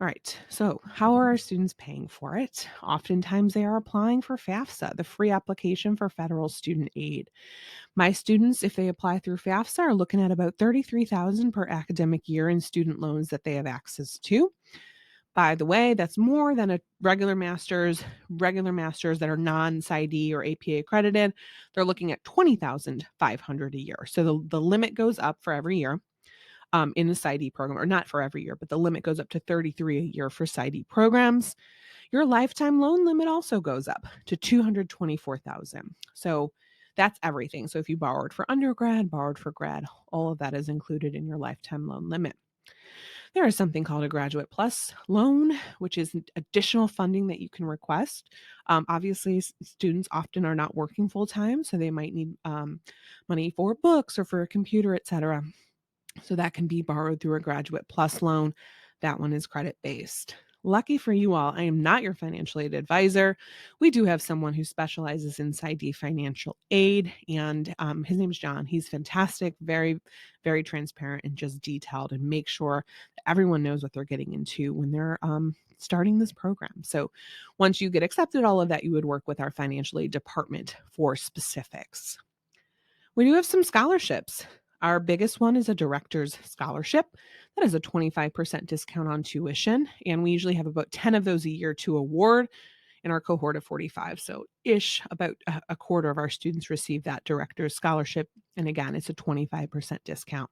right. So how are our students paying for it? Oftentimes they are applying for FAFSA, the free application for federal student aid. My students, if they apply through FAFSA, are looking at about $33,000 per academic year in student loans that they have access to. By the way, that's more than a regular master's. Regular masters that are non-PsyD or APA accredited, they're looking at $20,500 a year. So the limit goes up for every year in the PsyD program, or not for every year, but the limit goes up to $33,000 a year for PsyD programs. Your lifetime loan limit also goes up to $224,000. So that's everything. So if you borrowed for undergrad, borrowed for grad, all of that is included in your lifetime loan limit. There is something called a Graduate Plus loan, which is additional funding that you can request. Obviously, students often are not working full time, so they might need money for books or for a computer, etc. So that can be borrowed through a Graduate Plus loan. That one is credit based. Lucky for you all, I am not your financial aid advisor. We do have someone who specializes in PsyD financial aid, and his name is John. He's fantastic, very, very transparent, and just detailed, and make sure that everyone knows what they're getting into when they're starting this program. So once you get accepted, all of that, you would work with our financial aid department for specifics. We do have some scholarships. Our biggest one is a director's scholarship. That is a 25% discount on tuition, and we usually have about 10 of those a year to award in our cohort of 45. So about a quarter of our students receive that director's scholarship, and again, it's a 25% discount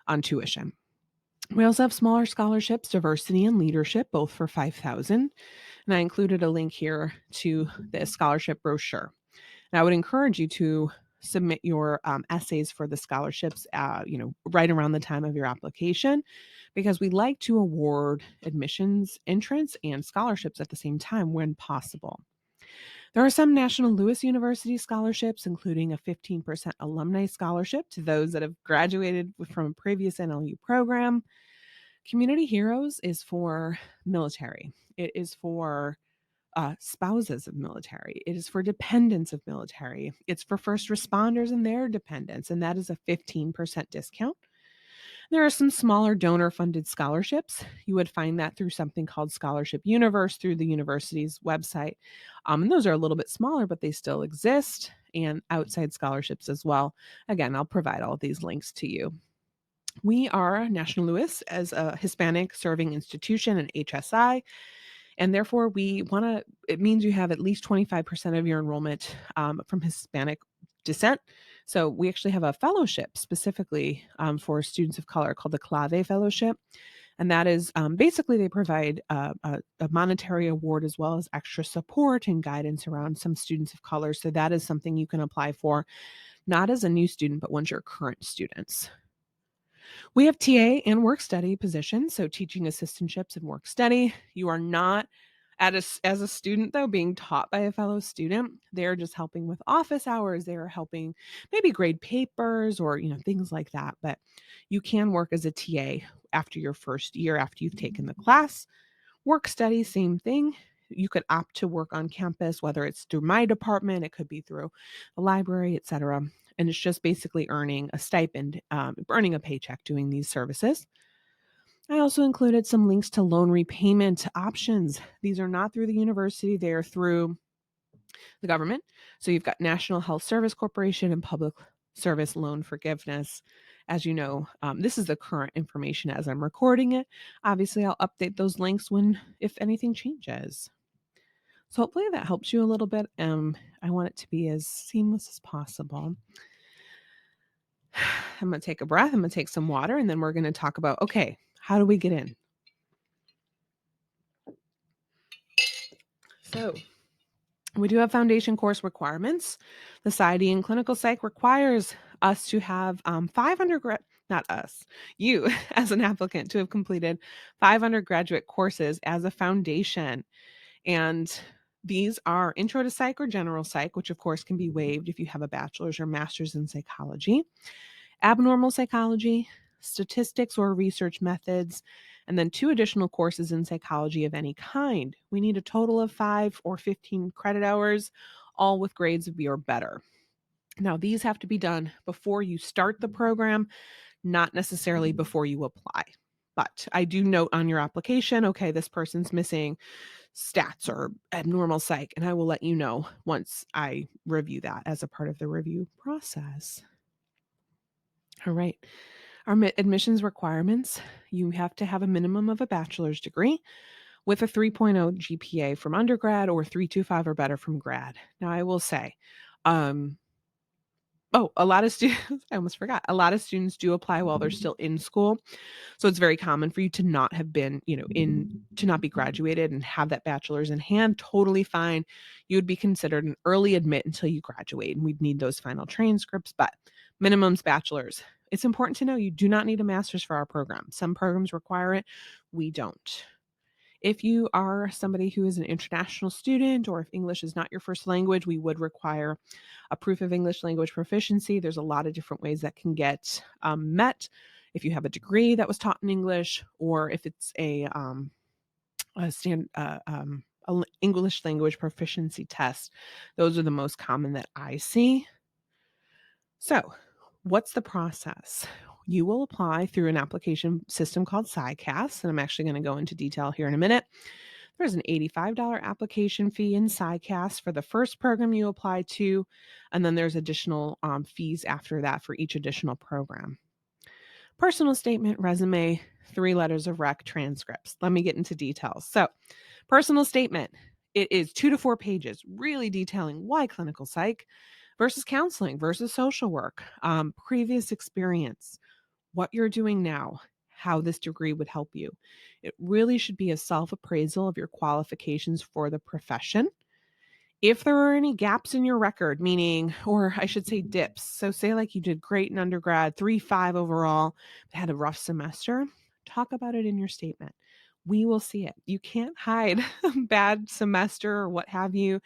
on tuition. We also have smaller scholarships, diversity and leadership, both for $5,000. And I included a link here to the scholarship brochure. And I would encourage you to submit your essays for the scholarships, right around the time of your application, because we like to award admissions, entrance, and scholarships at the same time when possible. There are some National Louis University scholarships, including a 15% alumni scholarship to those that have graduated from a previous NLU program. Community Heroes is for military. It is for spouses of military. It is for dependents of military. It's for first responders and their dependents, and that is a 15% discount. There are some smaller donor-funded scholarships. You would find that through something called Scholarship Universe through the university's website. And those are a little bit smaller, but they still exist, and outside scholarships as well. Again, I'll provide all of these links to you. We are National Louis as a Hispanic serving institution, an HSI. And therefore, it means you have at least 25% of your enrollment from Hispanic descent. So we actually have a fellowship specifically for students of color called the Clave Fellowship. And that is basically they provide a monetary award as well as extra support and guidance around some students of color. So that is something you can apply for, not as a new student, but once you're current students. We have TA and work study positions, so teaching assistantships and work study. You are not as a student though being taught by a fellow student. They're just helping with office hours. They are helping maybe grade papers or things like that. But you can work as a TA after your first year after you've taken the class. Work study, same thing. You could opt to work on campus, whether it's through my department, it could be through the library, etc. And it's just basically earning a stipend, earning a paycheck doing these services. I also included some links to loan repayment options. These are not through the university, they are through the government. So you've got National Health Service Corporation and Public Service Loan Forgiveness. As you know, this is the current information as I'm recording it. Obviously, I'll update those links if anything changes. So hopefully that helps you a little bit. I want it to be as seamless as possible. I'm going to take a breath. I'm going to take some water, and then we're going to talk about, okay, how do we get in? So we do have foundation course requirements. The Society in Clinical Psych requires us to have 500 not us, you as an applicant to have completed 500 graduate courses as a foundation. And these are Intro to Psych or General Psych, which of course can be waived if you have a bachelor's or master's in psychology, Abnormal Psychology, Statistics or Research Methods, and then 2 additional courses in psychology of any kind. We need a total of 5 or 15 credit hours, all with grades of B or better. Now, these have to be done before you start the program, not necessarily before you apply. But I do note on your application, okay, this person's missing stats or abnormal psych, and I will let you know once I review that as a part of the review process. All right. Our admissions requirements, you have to have a minimum of a bachelor's degree with a 3.0 GPA from undergrad or 3.25 or better from grad. Now, I will say, a lot of students, I almost forgot, a lot of students do apply while they're still in school. So it's very common for you to not have been, to not be graduated and have that bachelor's in hand. Totally fine. You would be considered an early admit until you graduate, and we'd need those final transcripts, but minimum's bachelor's. It's important to know you do not need a master's for our program. Some programs require it. We don't. If you are somebody who is an international student or if English is not your first language, we would require a proof of English language proficiency. There's a lot of different ways that can get met. If you have a degree that was taught in English, or if it's an English language proficiency test, those are the most common that I see. So, what's the process? You will apply through an application system called SciCast, and I'm actually going to go into detail here in a minute. There's an $85 application fee in SciCast for the first program you apply to, and then there's additional fees after that for each additional program. Personal statement, resume, 3 letters of rec, transcripts. Let me get into details. So, personal statement, it is 2 to 4 pages, really detailing why clinical psych versus counseling versus social work, previous experience, what you're doing now, how this degree would help you. It really should be a self-appraisal of your qualifications for the profession. If there are any gaps in your record, meaning, or I should say dips, so say like you did great in undergrad, 3.5 overall, but had a rough semester, talk about it in your statement. We will see it. You can't hide a bad semester or what have you.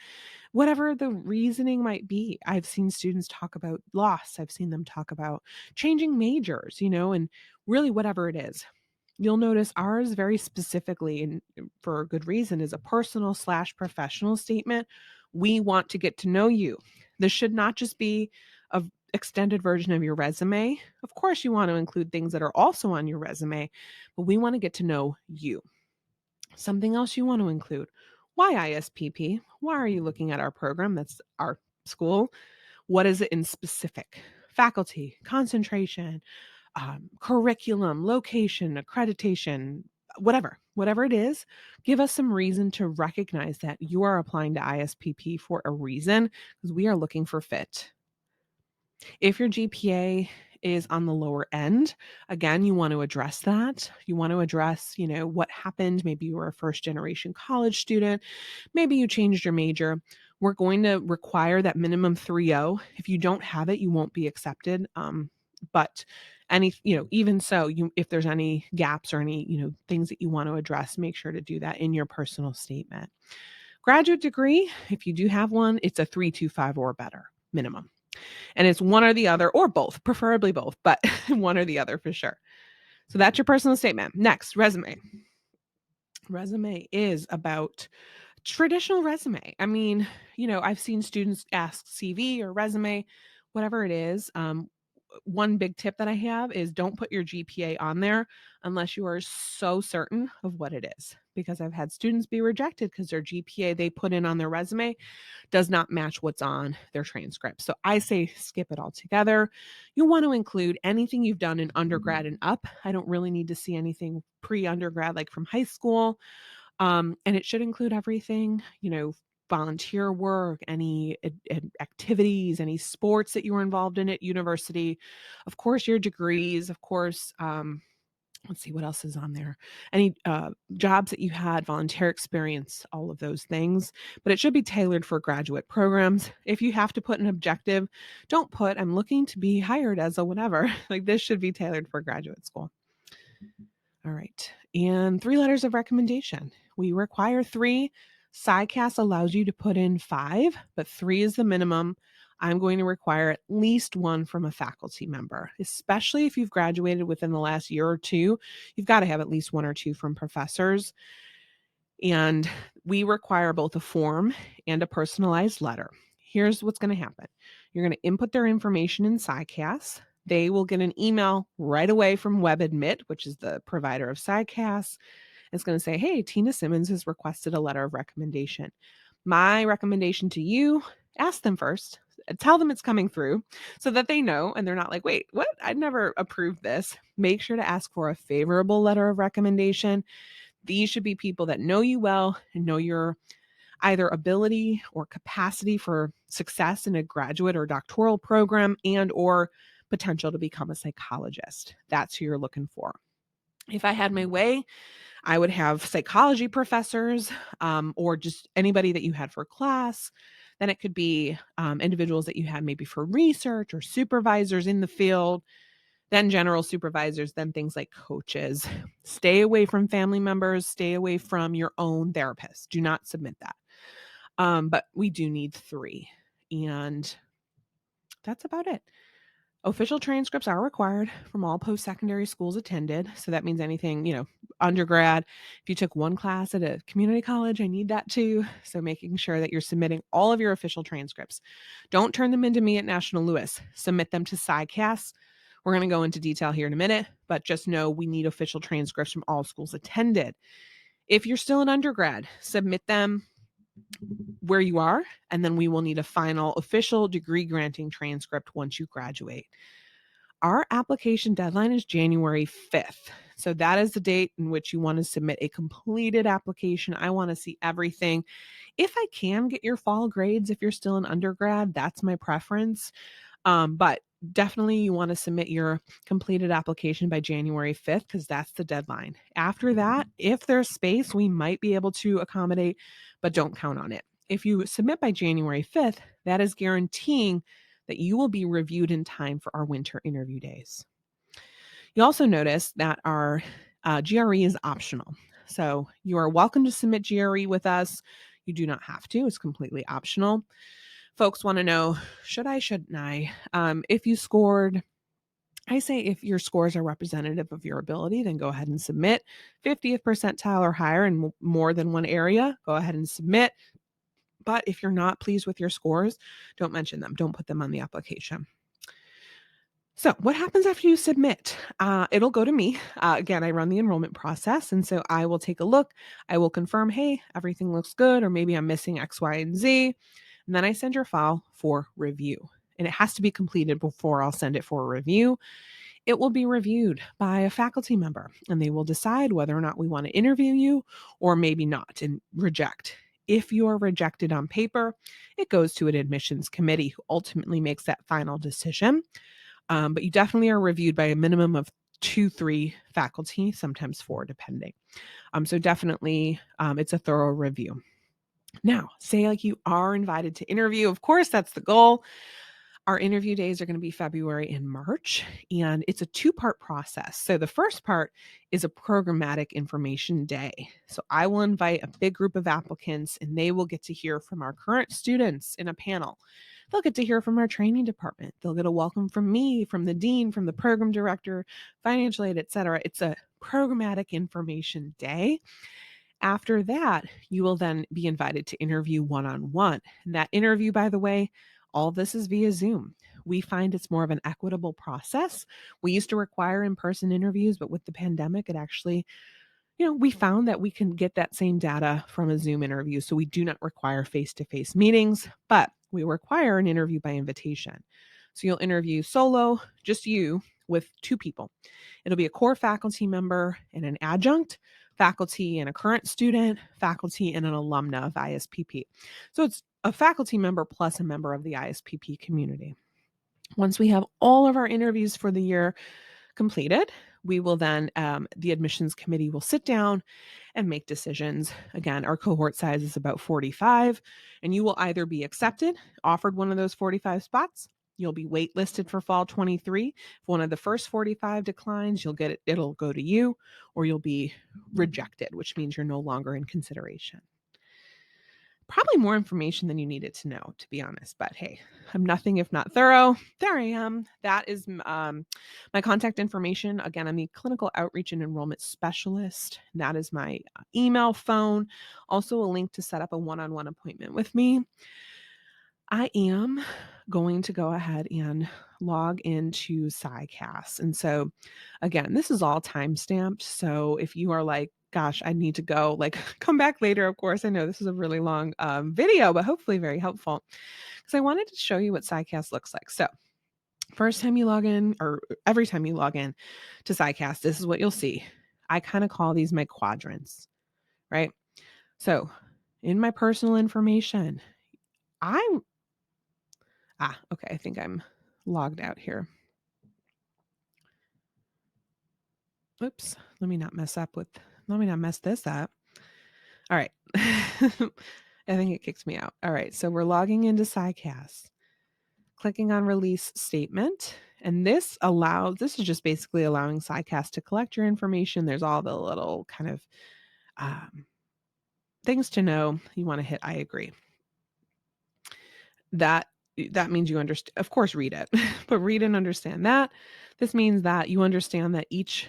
Whatever the reasoning might be. I've seen students talk about loss. I've seen them talk about changing majors, and really whatever it is. You'll notice ours very specifically, and for a good reason, is a personal/professional statement. We want to get to know you. This should not just be an extended version of your resume. Of course, you want to include things that are also on your resume, but we want to get to know you. Something else you want to include. Why ISPP? Why are you looking at our program? That's our school. What is it in specific? Faculty, concentration, curriculum, location, accreditation, whatever it is, give us some reason to recognize that you are applying to ISPP for a reason, because we are looking for fit. If your GPA is on the lower end. Again, you want to address that. You want to address, what happened. Maybe you were a first generation college student. Maybe you changed your major. We're going to require that minimum 3.0. If you don't have it, you won't be accepted. But even so, if there's any gaps or any, things that you want to address, make sure to do that in your personal statement. Graduate degree, if you do have one, it's a 3.25 or better minimum. And it's one or the other, or both, preferably both, but one or the other for sure. So that's your personal statement. Next, resume. Resume is about traditional resume. I mean, I've seen students ask CV or resume, whatever it is. One big tip that I have is don't put your GPA on there unless you are so certain of what it is, because I've had students be rejected because their GPA they put in on their resume does not match what's on their transcript. So I say skip it altogether. You want to include anything you've done in undergrad and up. I don't really need to see anything pre-undergrad like from high school. And it should include everything, volunteer work, any activities, any sports that you were involved in at university, of course, your degrees, of course. Let's see what else is on there. Any jobs that you had, volunteer experience, all of those things. But it should be tailored for graduate programs. If you have to put an objective, don't put, I'm looking to be hired as a whatever. Like this should be tailored for graduate school. All right. And 3 letters of recommendation. We require 3. SciCast allows you to put in 5, but 3 is the minimum. I'm going to require at least 1 from a faculty member, especially if you've graduated within the last year or 2. You've got to have at least 1 or 2 from professors. And we require both a form and a personalized letter. Here's what's going to happen. You're going to input their information in SciCast. They will get an email right away from WebAdmit, which is the provider of SciCast. It's going to say, hey, Tina Simmons has requested a letter of recommendation. My recommendation to you, ask them first. Tell them it's coming through so that they know and they're not like, wait, what? I'd never approved this. Make sure to ask for a favorable letter of recommendation. These should be people that know you well and know your either ability or capacity for success in a graduate or doctoral program and or potential to become a psychologist. That's who you're looking for. If I had my way, I would have psychology professors or just anybody that you had for class. Then it could be individuals that you had maybe for research or supervisors in the field, then general supervisors, then things like coaches. Stay away from family members, stay away from your own therapist. Do not submit that. But we do need 3. And that's about it. Official transcripts are required from all post-secondary schools attended. So that means anything, undergrad. If you took 1 class at a community college, I need that too. So making sure that you're submitting all of your official transcripts. Don't turn them into me at National Louis. Submit them to SciCast. We're going to go into detail here in a minute, but just know we need official transcripts from all schools attended. If you're still an undergrad, submit them where you are, and then we will need a final official degree granting transcript once you graduate. Our application deadline is January 5th. So that is the date in which you want to submit a completed application. I want to see everything. If I can get your fall grades, if you're still an undergrad, that's my preference. But definitely you want to submit your completed application by January 5th because that's the deadline. After that, if there's space, we might be able to accommodate, but don't count on it. If you submit by January 5th, that is guaranteeing that you will be reviewed in time for our winter interview days. You also notice that our GRE is optional. So you are welcome to submit GRE with us. You do not have to. It's completely optional. Folks want to know, should I, shouldn't I? If you scored, I say if your scores are representative of your ability, then go ahead and submit. 50th percentile or higher in more than one area, go ahead and submit. But if you're not pleased with your scores, don't mention them. Don't put them on the application. So what happens after you submit? It'll go to me. Again, I run the enrollment process. And so I will take a look. I will confirm, hey, everything looks good, or maybe I'm missing X, Y, and Z. And then I send your file for review. And it has to be completed before I'll send it for a review. It will be reviewed by a faculty member, and they will decide whether or not we want to interview you or maybe not and reject. If you are rejected on paper, it goes to an admissions committee who ultimately makes that final decision. But you definitely are reviewed by a minimum of 2, 3 faculty, sometimes 4, depending. So definitely, it's a thorough review. Now, say like you are invited to interview. Of course, that's the goal. Our interview days are going to be February and March, and it's a 2-part process. So the first part is a programmatic information day. So I will invite a big group of applicants, and they will get to hear from our current students in a panel. They'll get to hear from our training department. They'll get a welcome from me, from the dean, from the program director, financial aid, etc. It's a programmatic information day. After that, you will then be invited to interview one-on-one. And that interview, by the way, all of this is via Zoom. We find it's more of an equitable process. We used to require in-person interviews, but with the pandemic, it actually, we found that we can get that same data from a Zoom interview. So we do not require face-to-face meetings, but we require an interview by invitation. So you'll interview solo, just you, with 2 people. It'll be a core faculty member and an adjunct, faculty and a current student, faculty and an alumna of ISPP. So it's a faculty member plus a member of the ISPP community. Once we have all of our interviews for the year completed, we will then, the admissions committee will sit down and make decisions. Again, our cohort size is about 45, and you will either be accepted, offered one of those 45 spots. You'll be waitlisted for fall 23. If one of the first 45 declines, you'll get it, it'll go to you, or you'll be rejected, which means you're no longer in consideration. Probably more information than you needed to know, to be honest, but hey, I'm nothing if not thorough. There I am. That is my contact information. Again, I'm the clinical outreach and enrollment specialist. That is my email, phone, also a link to set up a one-on-one appointment with me. I am going to go ahead and log into SciCast. And so again, this is all time-stamped. So if you are like, gosh, I need to go, like, come back later. Of course, I know this is a really long video, but hopefully very helpful, because I wanted to show you what SciCast looks like. So first time you log in, or every time you log in to SciCast, this is what you'll see. I kind of call these my quadrants, right? So in my personal information, okay, I think I'm logged out here. Oops, let me not mess this up. All right. I think it kicked me out. All right, so we're logging into SciCast, clicking on release statement, and this is just basically allowing SciCast to collect your information. There's all the little kind of things to know. You want to hit I agree. That means you understand, of course, read it, but read and understand that. This means that you understand that each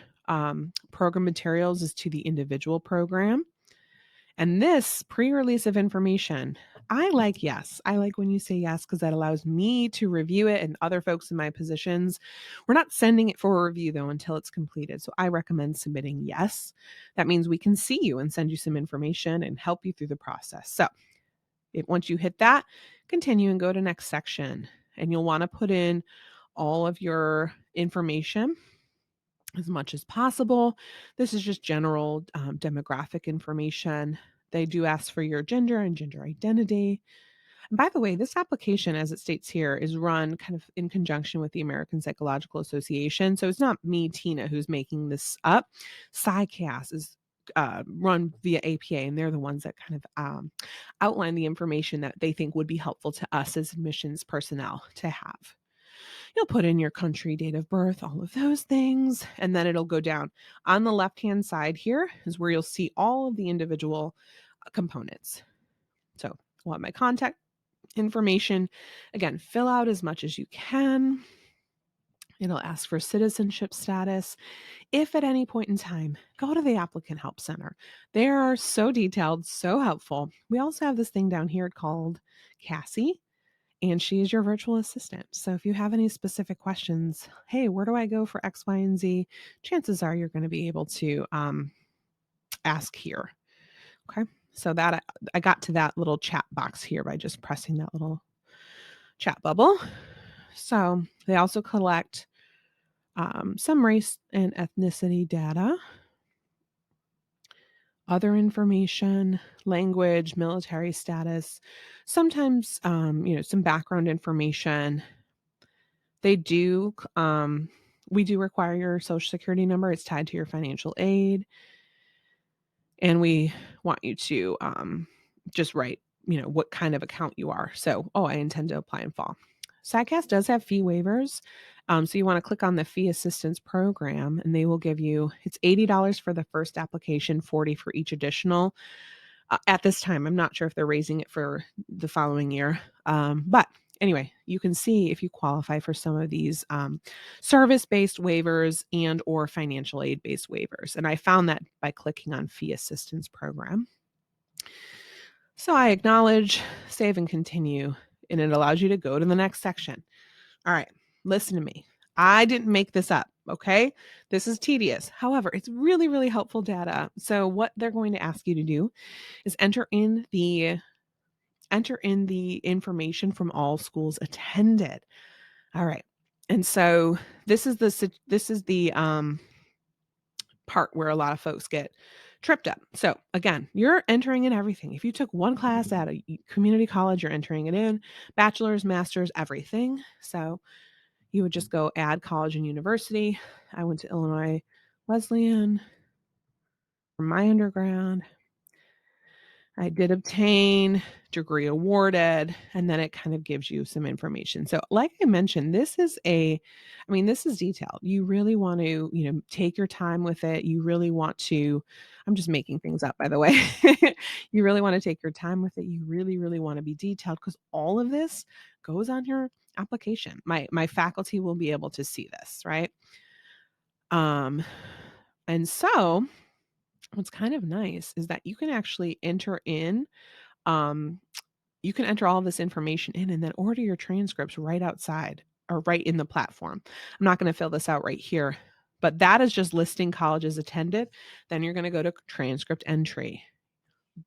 program materials is to the individual program. And this pre-release of information, I like when you say yes, because that allows me to review it and other folks in my positions. We're not sending it for a review, though, until it's completed. So I recommend submitting yes. That means we can see you and send you some information and help you through the process. So once you hit that, continue and go to next section. And you'll want to put in all of your information as much as possible. This is just general demographic information. They do ask for your gender and gender identity. And by the way, this application, as it states here, is run kind of in conjunction with the American Psychological Association. So it's not me, Tina, who's making this up. SciCast is run via APA, and they're the ones that kind of outline the information that they think would be helpful to us as admissions personnel to have. You'll put in your country, date of birth, all of those things, and then it'll go down. On the left-hand side here is where you'll see all of the individual components. So I'll have my contact information. Again, fill out as much as you can. It'll ask for citizenship status. If at any point in time, go to the Applicant Help Center. They are so detailed, so helpful. We also have this thing down here called Cassie, and she is your virtual assistant. So if you have any specific questions, hey, where do I go for X, Y, and Z? Chances are you're going to be able to ask here. Okay. So that I got to that little chat box here by just pressing that little chat bubble. So they also collect some race and ethnicity data, other information, language, military status, sometimes, some background information. They do, we do require your Social Security number. It's tied to your financial aid. And we want you to just write, what kind of account you are. So, I intend to apply in fall. SciCast does have fee waivers. So you want to click on the fee assistance program and they will give you, it's $80 for the first application, $40 for each additional. At this time, I'm not sure if they're raising it for the following year. But anyway, you can see if you qualify for some of these service-based waivers and or financial aid-based waivers. And I found that by clicking on fee assistance program. So I acknowledge, save, and continue, and it allows you to go to the next section. All right, listen to me. I didn't make this up, okay? This is tedious. However, it's really, really helpful data. So what they're going to ask you to do is enter in the information from all schools attended. All right. And so this is the part where a lot of folks get tripped up. So again, you're entering in everything. If you took one class at a community college, you're entering it in, bachelor's, master's, everything. So you would just go add college and university. I went to Illinois Wesleyan for my undergrad. I did obtain, degree awarded, and then it kind of gives you some information. So like I mentioned, this is detailed. You really want to, take your time with it. You really want to, I'm just making things up, by the way. You really want to take your time with it. You really, really want to be detailed because all of this goes on your application. My faculty will be able to see this, right? And so what's kind of nice is that you can actually enter in you can enter all of this information in and then order your transcripts right outside or right in the platform. I'm not going to fill this out right here, but that is just listing colleges attended. Then you're going to go to transcript entry.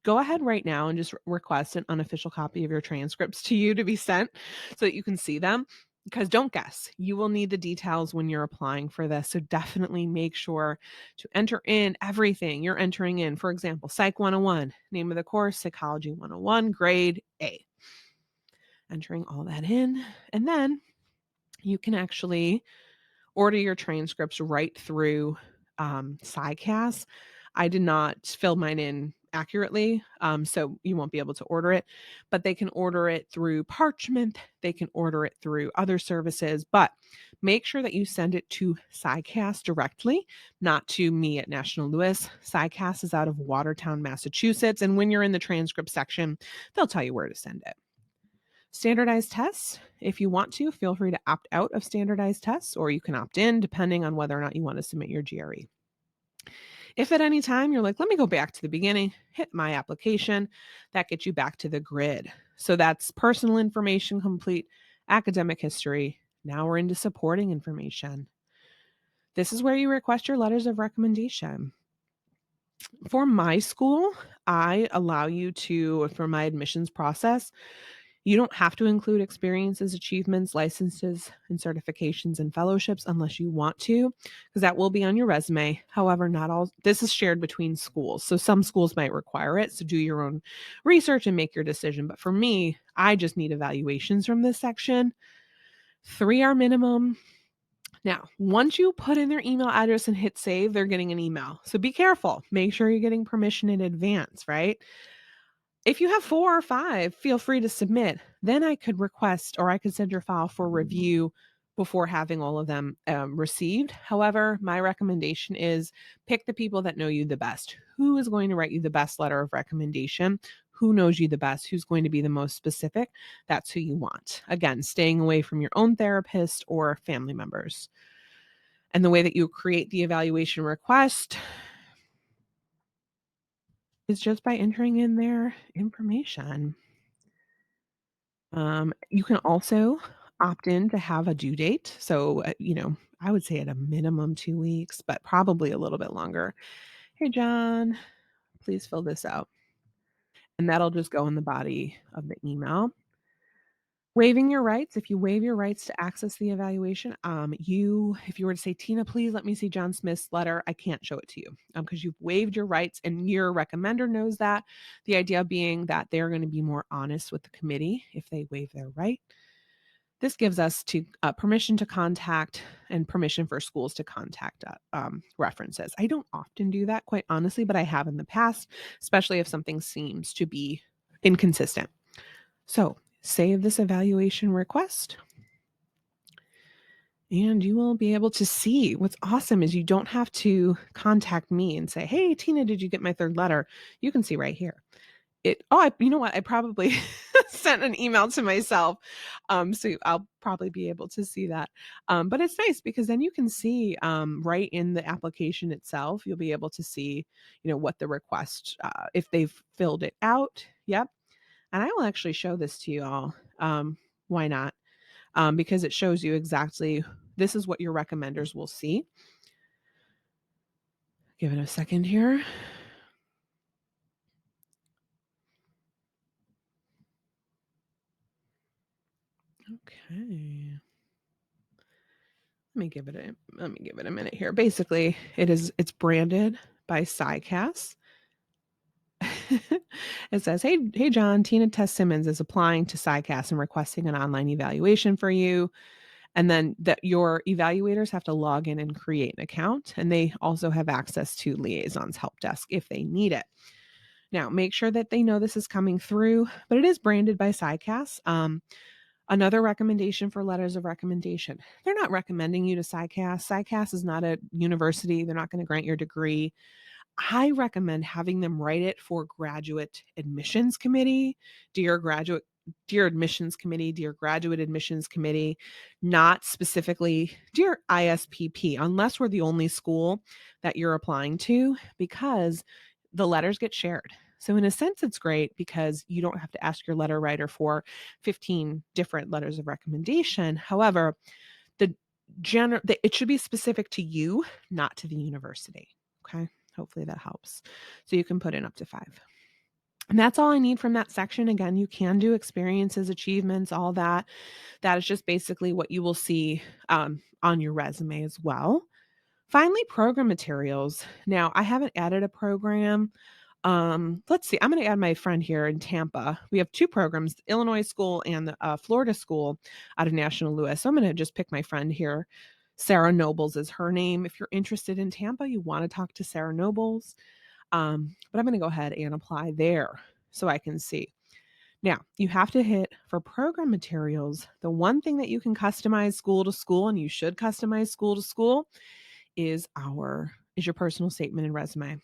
Go ahead right now and just request an unofficial copy of your transcripts to you to be sent so that you can see them. Because don't guess, you will need the details when you're applying for this. So definitely make sure to enter in everything you're entering in. For example, Psych 101, name of the course, Psychology 101, grade A. Entering all that in. And then you can actually order your transcripts right through SciCast. I did not fill mine in accurately, so you won't be able to order it, but they can order it through Parchment. They can order it through other services, but make sure that you send it to SciCast directly, not to me at National Louis. SciCast is out of Watertown, Massachusetts, and when you're in the transcript section, they'll tell you where to send it. Standardized tests, if you want to, feel free to opt out of standardized tests, or you can opt in depending on whether or not you want to submit your GRE. If at any time you're like, let me go back to the beginning, hit my application, that gets you back to the grid. So that's personal information complete, academic history. Now we're into supporting information. This is where you request your letters of recommendation. For my school, I allow you to, for my admissions process, you don't have to include experiences, achievements, licenses, and certifications and fellowships unless you want to, because that will be on your resume. However, not all, this is shared between schools. So some schools might require it. So do your own research and make your decision. But for me, I just need evaluations from this section. 3 are minimum. Now, once you put in their email address and hit save, they're getting an email. So be careful. Make sure you're getting permission in advance, right? If you have 4 or 5, feel free to submit. Then I could request or I could send your file for review before having all of them received. However, my recommendation is pick the people that know you the best. Who is going to write you the best letter of recommendation? Who knows you the best? Who's going to be the most specific? That's who you want. Again, staying away from your own therapist or family members. And the way that you create the evaluation request is just by entering in their information. You can also opt in to have a due date. So, I would say at a minimum 2 weeks, but probably a little bit longer. Hey, John, please fill this out. And that'll just go in the body of the email. Waiving your rights. If you waive your rights to access the evaluation, if you were to say, Tina, please let me see John Smith's letter, I can't show it to you because you've waived your rights and your recommender knows that. The idea being that they're going to be more honest with the committee if they waive their right. This gives us permission to contact and permission for schools to contact references. I don't often do that, quite honestly, but I have in the past, especially if something seems to be inconsistent. So save this evaluation request, and you will be able to see. What's awesome is you don't have to contact me and say, "Hey, Tina, did you get my third letter?" You can see right here. You know what? I probably sent an email to myself. So I'll probably be able to see that. But it's nice because then you can see right in the application itself, you'll be able to see, what the request, if they've filled it out. Yep. And I will actually show this to you all. Why not? Because it shows you exactly, this is what your recommenders will see. Give it a second here. Okay. Let me give it a minute here. Basically, it's branded by SciCaS. It says, hey John, Tina Tess Simmons is applying to SciCaS and requesting an online evaluation for you. And then that your evaluators have to log in and create an account, and they also have access to Liaison's help desk if they need it. Now, make sure that they know this is coming through, but it is branded by SciCaS. Another recommendation for letters of recommendation. They're not recommending you to SciCaS. SciCaS is not a university. They're not going to grant your degree. I recommend having them write it for graduate admissions committee, dear admissions committee, dear graduate admissions committee, not specifically dear ISPP, unless we're the only school that you're applying to, because the letters get shared. So in a sense, it's great because you don't have to ask your letter writer for 15 different letters of recommendation. However, it should be specific to you, not to the university. Okay. Hopefully that helps. So you can put in up to 5. And that's all I need from that section. Again, you can do experiences, achievements, all that. That is just basically what you will see on your resume as well. Finally, program materials. Now, I haven't added a program. Let's see. I'm going to add my friend here in Tampa. We have 2 programs, the Illinois school and the Florida school out of National Louis. So I'm going to just pick my friend here. Sarah Nobles is her name. If you're interested in Tampa, you want to talk to Sarah Nobles. But I'm going to go ahead and apply there so I can see. Now, you have to hit for program materials. The one thing that you can customize school to school, and you should customize school to school, is your personal statement and resume.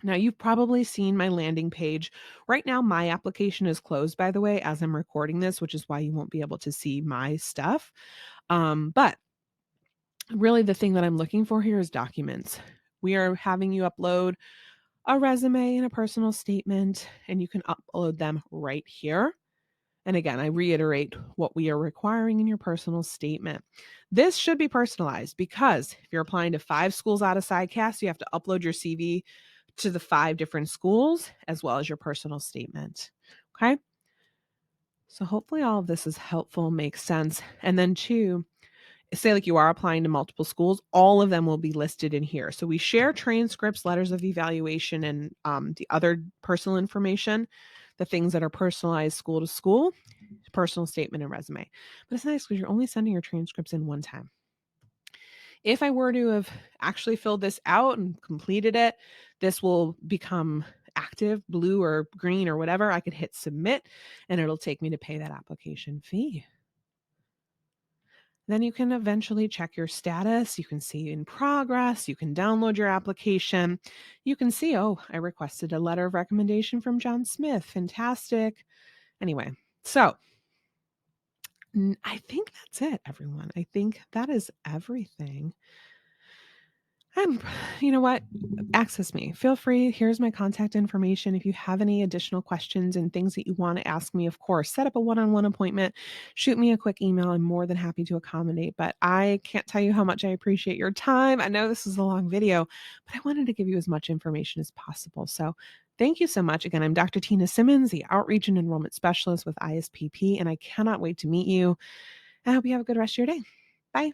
Now, you've probably seen my landing page. Right now, my application is closed, by the way, as I'm recording this, which is why you won't be able to see my stuff. But really, the thing that I'm looking for here is documents. We are having you upload a resume and a personal statement, and you can upload them right here. And again, I reiterate what we are requiring in your personal statement. This should be personalized because if you're applying to 5 schools out of SciCaS, you have to upload your CV to the 5 different schools as well as your personal statement. Okay. So hopefully all of this is helpful, makes sense. And then 2, say like you are applying to multiple schools, all of them will be listed in here. So we share transcripts, letters of evaluation, and the other personal information, the things that are personalized school to school, personal statement and resume. But it's nice because you're only sending your transcripts in one time. If I were to have actually filled this out and completed it, this will become active, blue or green or whatever. I could hit submit and it'll take me to pay that application fee. Then you can eventually check your status. You can see in progress. You can download your application. You can see, I requested a letter of recommendation from John Smith. Fantastic. Anyway, so I think that's it, everyone. I think that is everything. You know what? Access me. Feel free. Here's my contact information. If you have any additional questions and things that you want to ask me, of course, set up a one-on-one appointment. Shoot me a quick email. I'm more than happy to accommodate. But I can't tell you how much I appreciate your time. I know this is a long video, but I wanted to give you as much information as possible. So thank you so much. Again, I'm Dr. Tina Simmons, the Outreach and Enrollment Specialist with ISPP, and I cannot wait to meet you. I hope you have a good rest of your day. Bye.